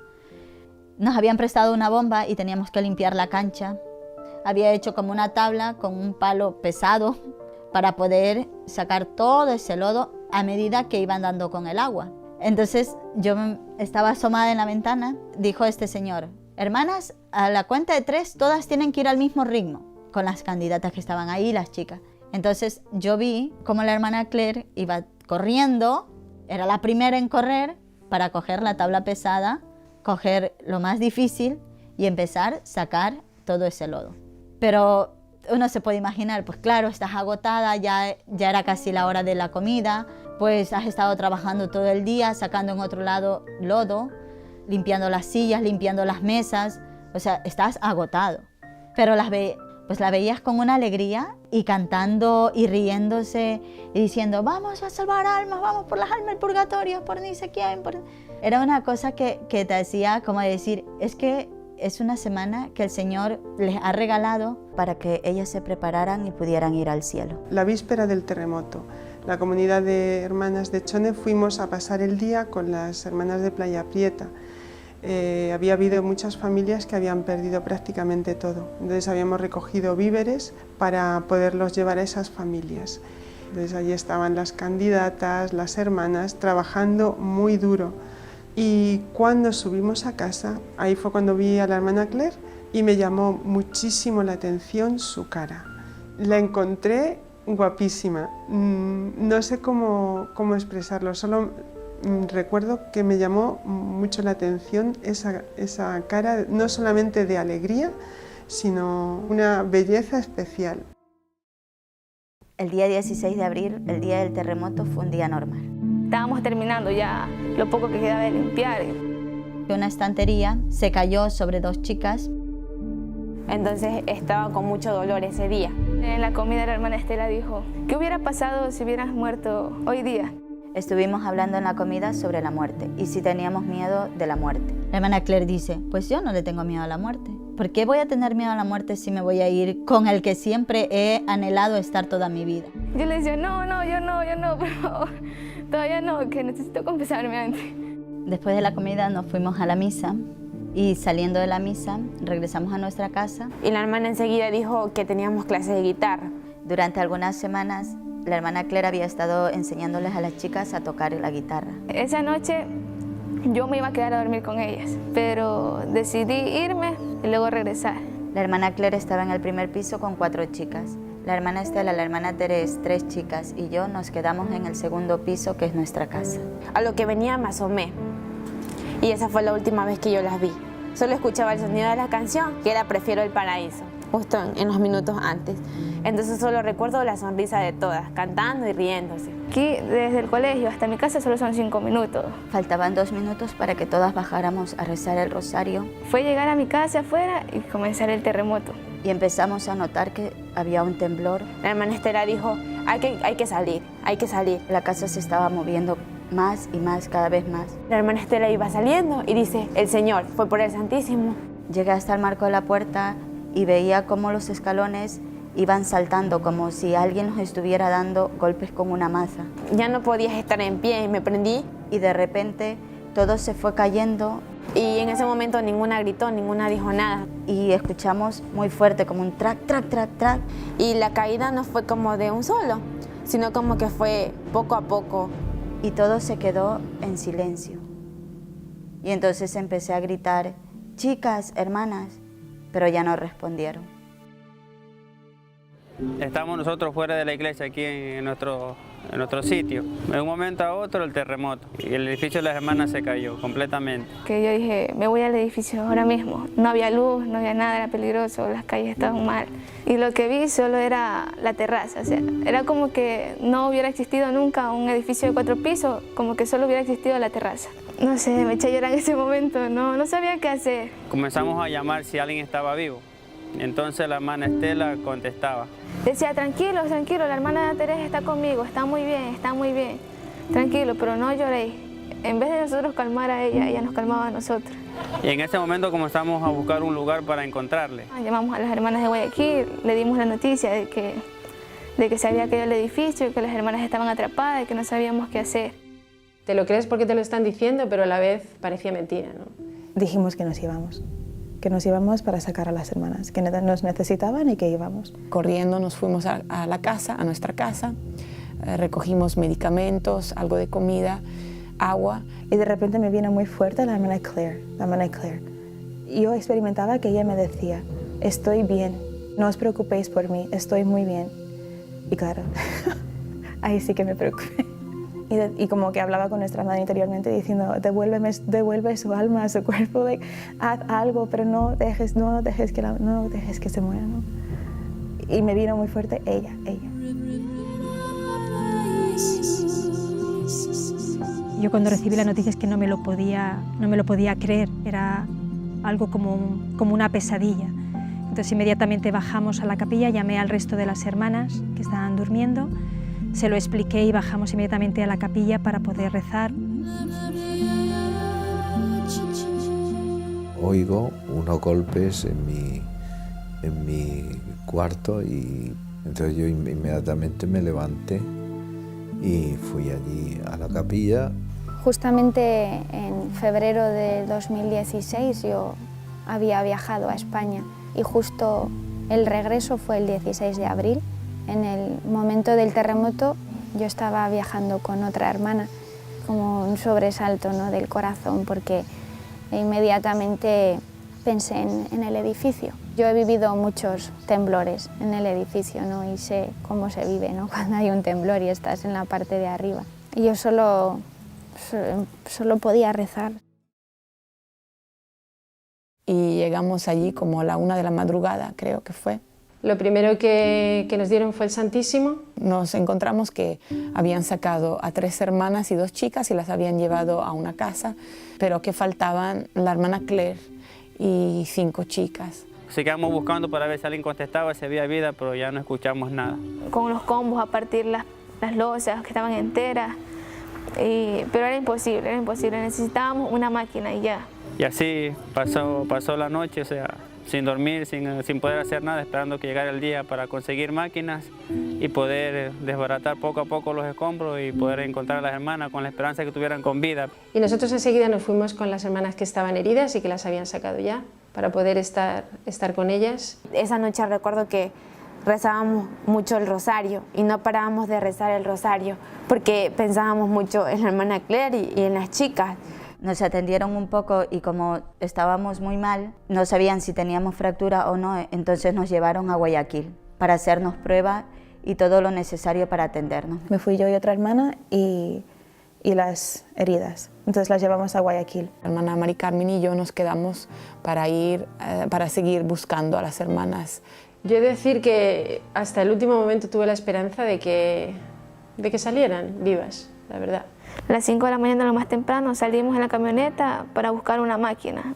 Speaker 15: Nos habían prestado una bomba y teníamos que limpiar la cancha. Había hecho como una tabla con un palo pesado para poder sacar todo ese lodo a medida que iban dando con el agua. Entonces yo estaba asomada en la ventana, dijo este señor, hermanas, a la cuenta de 3 todas tienen que ir al mismo ritmo, con las candidatas que estaban ahí, las chicas. Entonces yo vi cómo la hermana Claire iba corriendo, era la primera en correr para coger la tabla pesada, coger lo más difícil y empezar a sacar todo ese lodo. Pero uno se puede imaginar, pues claro, estás agotada, ya era casi la hora de la comida, pues has estado trabajando todo el día, sacando en otro lado lodo, limpiando las sillas, limpiando las mesas, o sea, estás agotado. Pero pues la veías con una alegría y cantando y riéndose y diciendo, vamos a salvar almas, vamos por las almas del purgatorio, por ni sé quién. Era una cosa que te hacía como decir, es que es una semana que el Señor les ha regalado para que ellas se prepararan y pudieran ir al cielo.
Speaker 1: La víspera del terremoto, la comunidad de hermanas de Chone fuimos a pasar el día con las hermanas de Playa Prieta. Había habido muchas familias que habían perdido prácticamente todo, entonces habíamos recogido víveres para poderlos llevar a esas familias. Entonces allí estaban las candidatas, las hermanas, trabajando muy duro. Y cuando subimos a casa, ahí fue cuando vi a la hermana Claire y me llamó muchísimo la atención su cara. La encontré guapísima, no sé cómo expresarlo, solo recuerdo que me llamó mucho la atención esa cara, no solamente de alegría, sino una belleza especial.
Speaker 15: El día 16 de abril, el día del terremoto, fue un día normal.
Speaker 3: Estábamos terminando ya lo poco que quedaba de limpiar.
Speaker 15: Una estantería se cayó sobre 2 chicas.
Speaker 8: Entonces estaba con mucho dolor ese día.
Speaker 3: En la comida la hermana Estela dijo, ¿qué hubiera pasado si hubieras muerto hoy día?
Speaker 15: Estuvimos hablando en la comida sobre la muerte y si teníamos miedo de la muerte. La hermana Claire dice, pues yo no le tengo miedo a la muerte. ¿Por qué voy a tener miedo a la muerte si me voy a ir con el que siempre he anhelado estar toda mi vida?
Speaker 3: Yo le decía, no, yo no, por favor. Todavía no, que necesito confesarme antes.
Speaker 15: Después de la comida nos fuimos a la misa y saliendo de la misa regresamos a nuestra casa.
Speaker 8: Y la hermana enseguida dijo que teníamos clase de guitarra.
Speaker 15: Durante algunas semanas la hermana Claire había estado enseñándoles a las chicas a tocar la guitarra.
Speaker 3: Esa noche yo me iba a quedar a dormir con ellas, pero decidí irme y luego regresar.
Speaker 15: La hermana Claire estaba en el primer piso con 4 chicas. La hermana Estela, la hermana Teresa, 3 chicas y yo nos quedamos en el segundo piso, que es nuestra casa.
Speaker 8: A lo que venía me asomé y esa fue la última vez que yo las vi. Solo escuchaba el sonido de la canción, que era Prefiero el Paraíso, justo en los minutos antes. Entonces solo recuerdo la sonrisa de todas, cantando y riéndose.
Speaker 3: Aquí, desde el colegio hasta mi casa, solo son 5 minutos.
Speaker 15: Faltaban 2 minutos para que todas bajáramos a rezar el rosario.
Speaker 3: Fue llegar a mi casa afuera y comenzar el terremoto.
Speaker 15: Y empezamos a notar que había un temblor.
Speaker 8: La hermana Estela dijo, hay que salir.
Speaker 15: La casa se estaba moviendo más y más, cada vez más.
Speaker 8: La hermana Estela iba saliendo y dice, el Señor fue por el Santísimo.
Speaker 15: Llegué hasta el marco de la puerta y veía cómo los escalones iban saltando, como si alguien nos estuviera dando golpes con una maza.
Speaker 8: Ya no podías estar en pie, me prendí.
Speaker 15: Y de repente todo se fue cayendo.
Speaker 8: Y en ese momento ninguna gritó, ninguna dijo nada.
Speaker 15: Y escuchamos muy fuerte, como un track, track, track, track.
Speaker 8: Y la caída no fue como de un solo, sino como que fue poco a poco.
Speaker 15: Y todo se quedó en silencio. Y entonces empecé a gritar, chicas, hermanas, pero ya no respondieron.
Speaker 18: Estamos nosotros fuera de la iglesia, aquí en nuestro sitio. De un momento a otro el terremoto y el edificio de las hermanas se cayó completamente.
Speaker 3: Que yo dije, me voy al edificio ahora mismo. No había luz, no había nada, era peligroso, las calles estaban mal. Y lo que vi solo era la terraza, o sea, era como que no hubiera existido nunca un edificio de 4 pisos, como que solo hubiera existido la terraza. No sé, me eché a llorar en ese momento, no sabía qué hacer.
Speaker 18: Comenzamos a llamar si alguien estaba vivo. Entonces la hermana Estela contestaba.
Speaker 3: Decía, tranquilo, la hermana Teresa está conmigo, está muy bien, tranquilo, pero no lloréis. En vez de nosotros calmar a ella nos calmaba a nosotros.
Speaker 18: Y en ese momento comenzamos a buscar un lugar para encontrarle.
Speaker 3: Llamamos a las hermanas de Guayaquil, le dimos la noticia de que se había caído el edificio, que las hermanas estaban atrapadas y que no sabíamos qué hacer.
Speaker 23: Te lo crees porque te lo están diciendo, pero a la vez parecía mentira, ¿no?
Speaker 17: Dijimos que nos íbamos para sacar a las hermanas, que nos necesitaban y que íbamos.
Speaker 12: Corriendo nos fuimos a la casa, a nuestra casa, recogimos medicamentos, algo de comida, agua.
Speaker 17: Y de repente me vino muy fuerte la hermana Claire. Y yo experimentaba que ella me decía, estoy bien, no os preocupéis por mí, estoy muy bien. Y claro, ahí sí que me preocupé. Y como que hablaba con nuestra madre interiormente diciendo, devuelve su alma a su cuerpo, haz algo, pero no dejes que se muera, ¿no? Y me vino muy fuerte ella.
Speaker 10: Yo cuando recibí la noticia es que no me lo podía creer, era algo como una pesadilla.
Speaker 6: Entonces inmediatamente bajamos a la capilla, llamé al resto de las hermanas que estaban durmiendo, se lo expliqué y bajamos inmediatamente a la capilla para poder rezar.
Speaker 11: Oigo unos golpes en mi cuarto y entonces yo inmediatamente me levanté y fui allí a la capilla.
Speaker 22: Justamente en febrero de 2016 yo había viajado a España y justo el regreso fue el 16 de abril. En el momento del terremoto yo estaba viajando con otra hermana, como un sobresalto, ¿no?, del corazón, porque inmediatamente pensé en el edificio. Yo he vivido muchos temblores en el edificio, ¿no?, y sé cómo se vive, ¿no?, cuando hay un temblor y estás en la parte de arriba. Y yo solo podía rezar.
Speaker 12: Y llegamos allí como a la 1 de la madrugada, creo que fue.
Speaker 23: Lo primero que nos dieron fue el Santísimo.
Speaker 12: Nos encontramos que habían sacado a 3 hermanas y 2 chicas y las habían llevado a una casa, pero que faltaban la hermana Claire y 5 chicas.
Speaker 18: Seguíamos buscando para ver si alguien contestaba, si había vida, pero ya no escuchamos nada.
Speaker 3: Con los combos a partir las losas que estaban enteras, pero era imposible, necesitábamos una máquina y ya.
Speaker 18: Y así pasó la noche, o sea, sin dormir, sin poder hacer nada, esperando que llegara el día para conseguir máquinas y poder desbaratar poco a poco los escombros y poder encontrar a las hermanas con la esperanza de que estuvieran con vida.
Speaker 23: Y nosotros enseguida nos fuimos con las hermanas que estaban heridas y que las habían sacado ya, para poder estar con ellas.
Speaker 8: Esa noche recuerdo que rezábamos mucho el rosario y no parábamos de rezar el rosario porque pensábamos mucho en la hermana Claire y en las chicas.
Speaker 15: Nos atendieron un poco y como estábamos muy mal, no sabían si teníamos fractura o no, entonces nos llevaron a Guayaquil para hacernos pruebas y todo lo necesario para atendernos.
Speaker 17: Me fui yo y otra hermana y las heridas, entonces las llevamos a Guayaquil.
Speaker 12: La hermana Mari Carmen y yo nos quedamos para seguir buscando a las hermanas.
Speaker 23: Yo he de decir que hasta el último momento tuve la esperanza de que salieran vivas, la verdad.
Speaker 3: A las 5 de la mañana, lo más temprano, salimos en la camioneta para buscar una máquina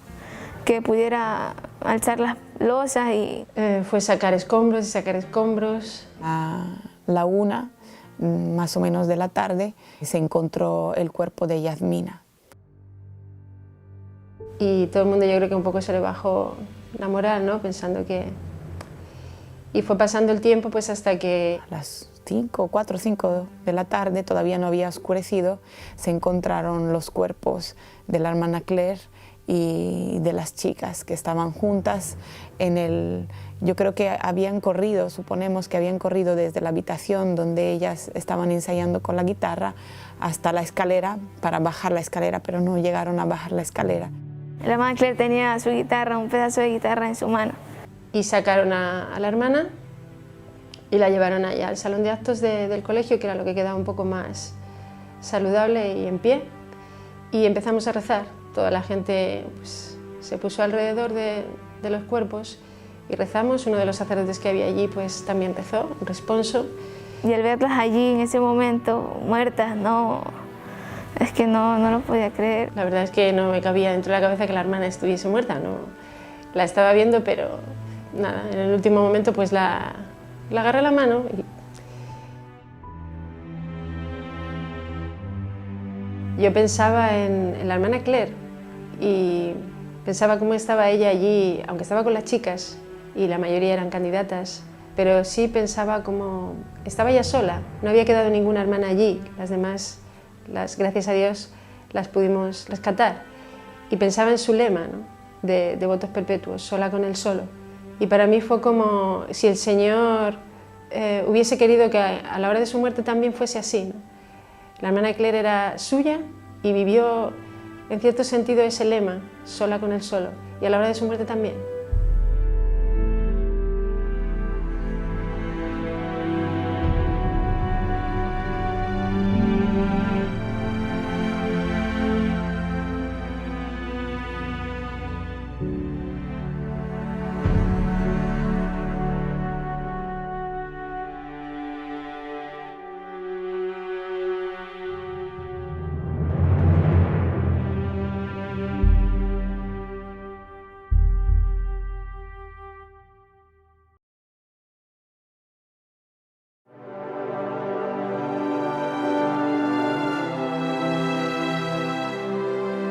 Speaker 3: que pudiera alzar las losas y...
Speaker 23: Fue sacar escombros y sacar escombros.
Speaker 12: A la 1, más o menos de la tarde, se encontró el cuerpo de Yasmina.
Speaker 23: Y todo el mundo, yo creo que un poco se le bajó la moral, ¿no?, pensando que... Y fue pasando el tiempo pues hasta que...
Speaker 12: A las 4 o 5 de la tarde, todavía no había oscurecido, se encontraron los cuerpos de la hermana Claire y de las chicas que estaban juntas yo creo que habían corrido, suponemos que habían corrido desde la habitación donde ellas estaban ensayando con la guitarra hasta la escalera para bajar la escalera, pero no llegaron a bajar la escalera.
Speaker 3: La hermana Claire tenía su guitarra, un pedazo de guitarra en su mano.
Speaker 23: Y sacaron a la hermana y la llevaron allá al salón de actos del colegio, que era lo que quedaba un poco más saludable y en pie. Y empezamos a rezar. Toda la gente pues, se puso alrededor de los cuerpos y rezamos. Uno de los sacerdotes que había allí pues, también rezó, un responso.
Speaker 3: Y al verlas allí en ese momento, muertas, es que no lo podía creer.
Speaker 23: La verdad es que no me cabía dentro de la cabeza que la hermana estuviese muerta. No, la estaba viendo, pero nada, en el último momento pues la agarré la mano y yo pensaba en la hermana Claire y pensaba cómo estaba ella allí, aunque estaba con las chicas y la mayoría eran candidatas, pero sí pensaba cómo estaba ella sola, no había quedado ninguna hermana allí, las demás, gracias a Dios, las pudimos rescatar. Y pensaba en su lema, ¿no?, de votos perpetuos, sola con él solo. Y para mí fue como si el Señor hubiese querido que a la hora de su muerte también fuese así, ¿no? La hermana Claire era suya y vivió en cierto sentido ese lema, sola con él solo, y a la hora de su muerte también.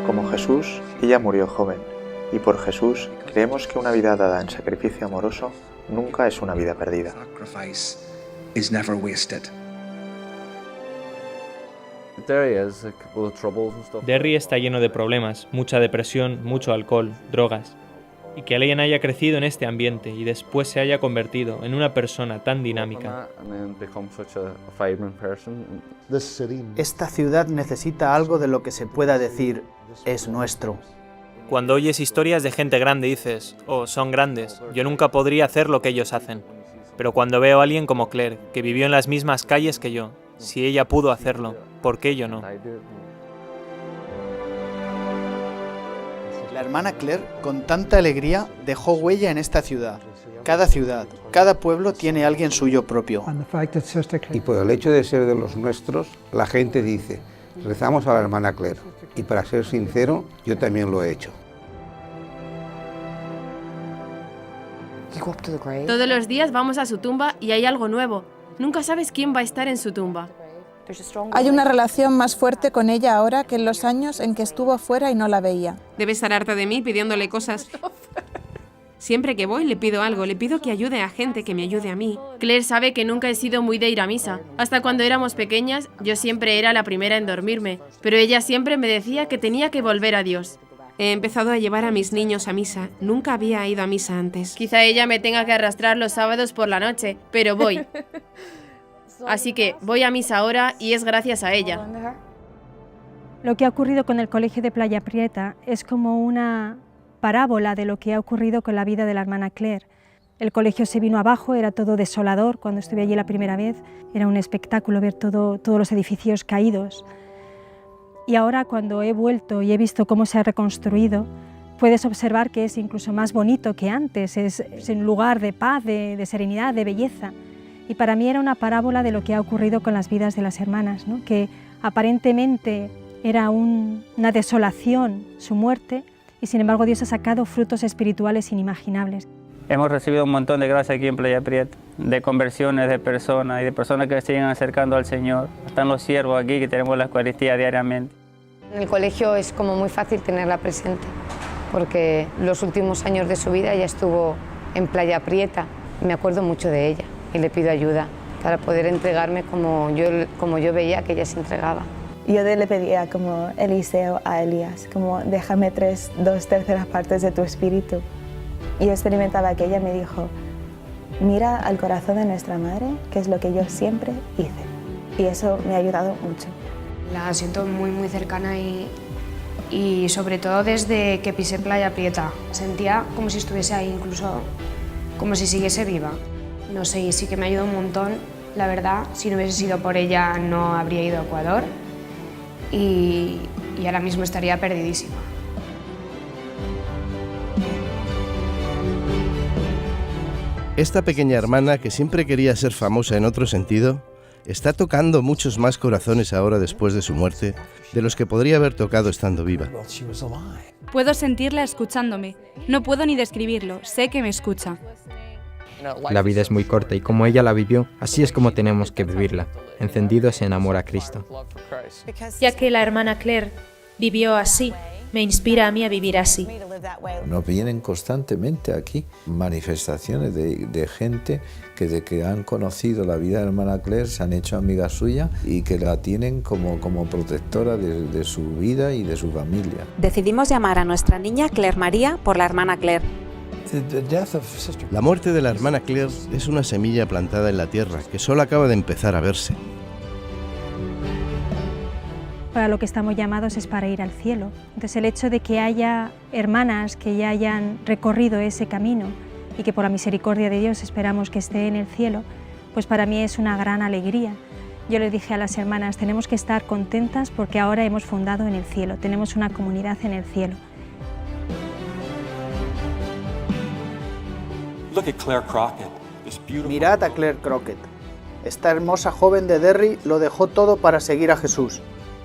Speaker 2: Como Jesús, ella murió joven, y por Jesús creemos que una vida dada en sacrificio amoroso nunca es una vida perdida.
Speaker 5: Derry está lleno de problemas, mucha depresión, mucho alcohol, drogas. Y que alguien haya crecido en este ambiente y después se haya convertido en una persona tan dinámica.
Speaker 14: Esta ciudad necesita algo de lo que se pueda decir, es nuestro.
Speaker 5: Cuando oyes historias de gente grande dices, oh, son grandes, yo nunca podría hacer lo que ellos hacen. Pero cuando veo a alguien como Claire, que vivió en las mismas calles que yo, si ella pudo hacerlo, ¿por qué yo no?
Speaker 14: La hermana Claire, con tanta alegría, dejó huella en esta ciudad. Cada pueblo tiene alguien suyo propio.
Speaker 16: Y por el hecho de ser de los nuestros, la gente dice, rezamos a la hermana Claire. Y para ser sincero, yo también lo he hecho.
Speaker 24: Todos los días vamos a su tumba y hay algo nuevo. Nunca sabes quién va a estar en su tumba.
Speaker 25: Hay una relación más fuerte con ella ahora que en los años en que estuvo fuera y no la veía.
Speaker 24: Debe estar harta de mí pidiéndole cosas. Siempre que voy le pido algo, le pido que ayude a gente que me ayude a mí. Claire sabe que nunca he sido muy de ir a misa. Hasta cuando éramos pequeñas, yo siempre era la primera en dormirme, pero ella siempre me decía que tenía que volver a Dios. He empezado a llevar a mis niños a misa. Nunca había ido a misa antes. Quizá ella me tenga que arrastrar los sábados por la noche, pero voy. Así que voy a misa ahora y es gracias a ella.
Speaker 6: Lo que ha ocurrido con el colegio de Playa Prieta es como una parábola de lo que ha ocurrido con la vida de la hermana Claire. El colegio se vino abajo, era todo desolador cuando estuve allí la primera vez, era un espectáculo ver todos los edificios caídos. Y ahora cuando he vuelto y he visto cómo se ha reconstruido, puedes observar que es incluso más bonito que antes, es un lugar de paz, de serenidad, de belleza. Y para mí era una parábola de lo que ha ocurrido con las vidas de las hermanas, ¿no? Que aparentemente era una desolación su muerte, y sin embargo Dios ha sacado frutos espirituales inimaginables.
Speaker 18: Hemos recibido un montón de gracia aquí en Playa Prieta, de conversiones de personas y de personas que se siguen acercando al Señor. Están los siervos aquí que tenemos la Eucaristía diariamente.
Speaker 21: En el colegio es como muy fácil tenerla presente, porque los últimos años de su vida ella estuvo en Playa Prieta. Me acuerdo mucho de ella y le pido ayuda para poder entregarme como yo veía que ella se entregaba.
Speaker 17: Yo le pedía como Eliseo a Elías, como déjame 2/3 partes de tu espíritu. Y yo experimentaba que ella me dijo, mira al corazón de nuestra madre, que es lo que yo siempre hice. Y eso me ha ayudado mucho.
Speaker 27: La siento muy muy cercana y sobre todo desde que pisé Playa Prieta. Sentía como si estuviese ahí, incluso como si siguiese viva. No sé, y sí que me ayudó un montón, la verdad. Si no hubiese sido por ella no habría ido a Ecuador y ahora mismo estaría perdidísima.
Speaker 28: Esta pequeña hermana, que siempre quería ser famosa en otro sentido, está tocando muchos más corazones ahora después de su muerte de los que podría haber tocado estando viva.
Speaker 29: Puedo sentirla escuchándome. No puedo ni describirlo, sé que me escucha.
Speaker 30: La vida es muy corta y como ella la vivió, así es como tenemos que vivirla, encendidos en amor a Cristo.
Speaker 31: Ya que la hermana Claire vivió así, me inspira a mí a vivir así.
Speaker 11: Nos vienen constantemente aquí manifestaciones de gente que de que han conocido la vida de la hermana Claire se han hecho amigas suyas y que la tienen como protectora de su vida y de su familia.
Speaker 32: Decidimos llamar a nuestra niña Claire María por la hermana Claire.
Speaker 28: La muerte de la hermana Claire es una semilla plantada en la tierra que solo acaba de empezar a verse.
Speaker 6: Para lo que estamos llamados es para ir al cielo. Entonces el hecho de que haya hermanas que ya hayan recorrido ese camino y que por la misericordia de Dios esperamos que esté en el cielo, pues para mí es una gran alegría. Yo le dije a las hermanas, tenemos que estar contentas porque ahora hemos fundado en el cielo, tenemos una comunidad en el cielo.
Speaker 14: Mirad a Claire Crockett. Esta hermosa joven de Derry lo dejó todo para seguir a Jesús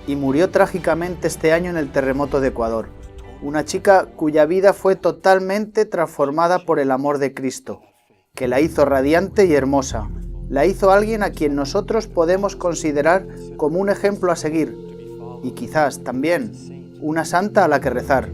Speaker 14: y murió trágicamente este año en el terremoto de Ecuador. Una chica cuya vida fue totalmente transformada por el amor de Cristo, que la hizo radiante y hermosa. La hizo alguien a quien nosotros podemos considerar como un ejemplo a seguir y quizás también una santa a la que rezar.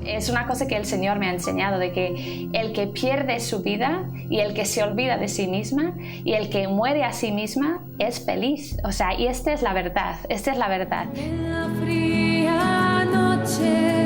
Speaker 1: Es una cosa que el Señor me ha enseñado, de que el que pierde su vida y el que se olvida de sí misma y el que muere a sí misma es feliz. O sea, y esta es la verdad, esta es la verdad.
Speaker 4: En la fría noche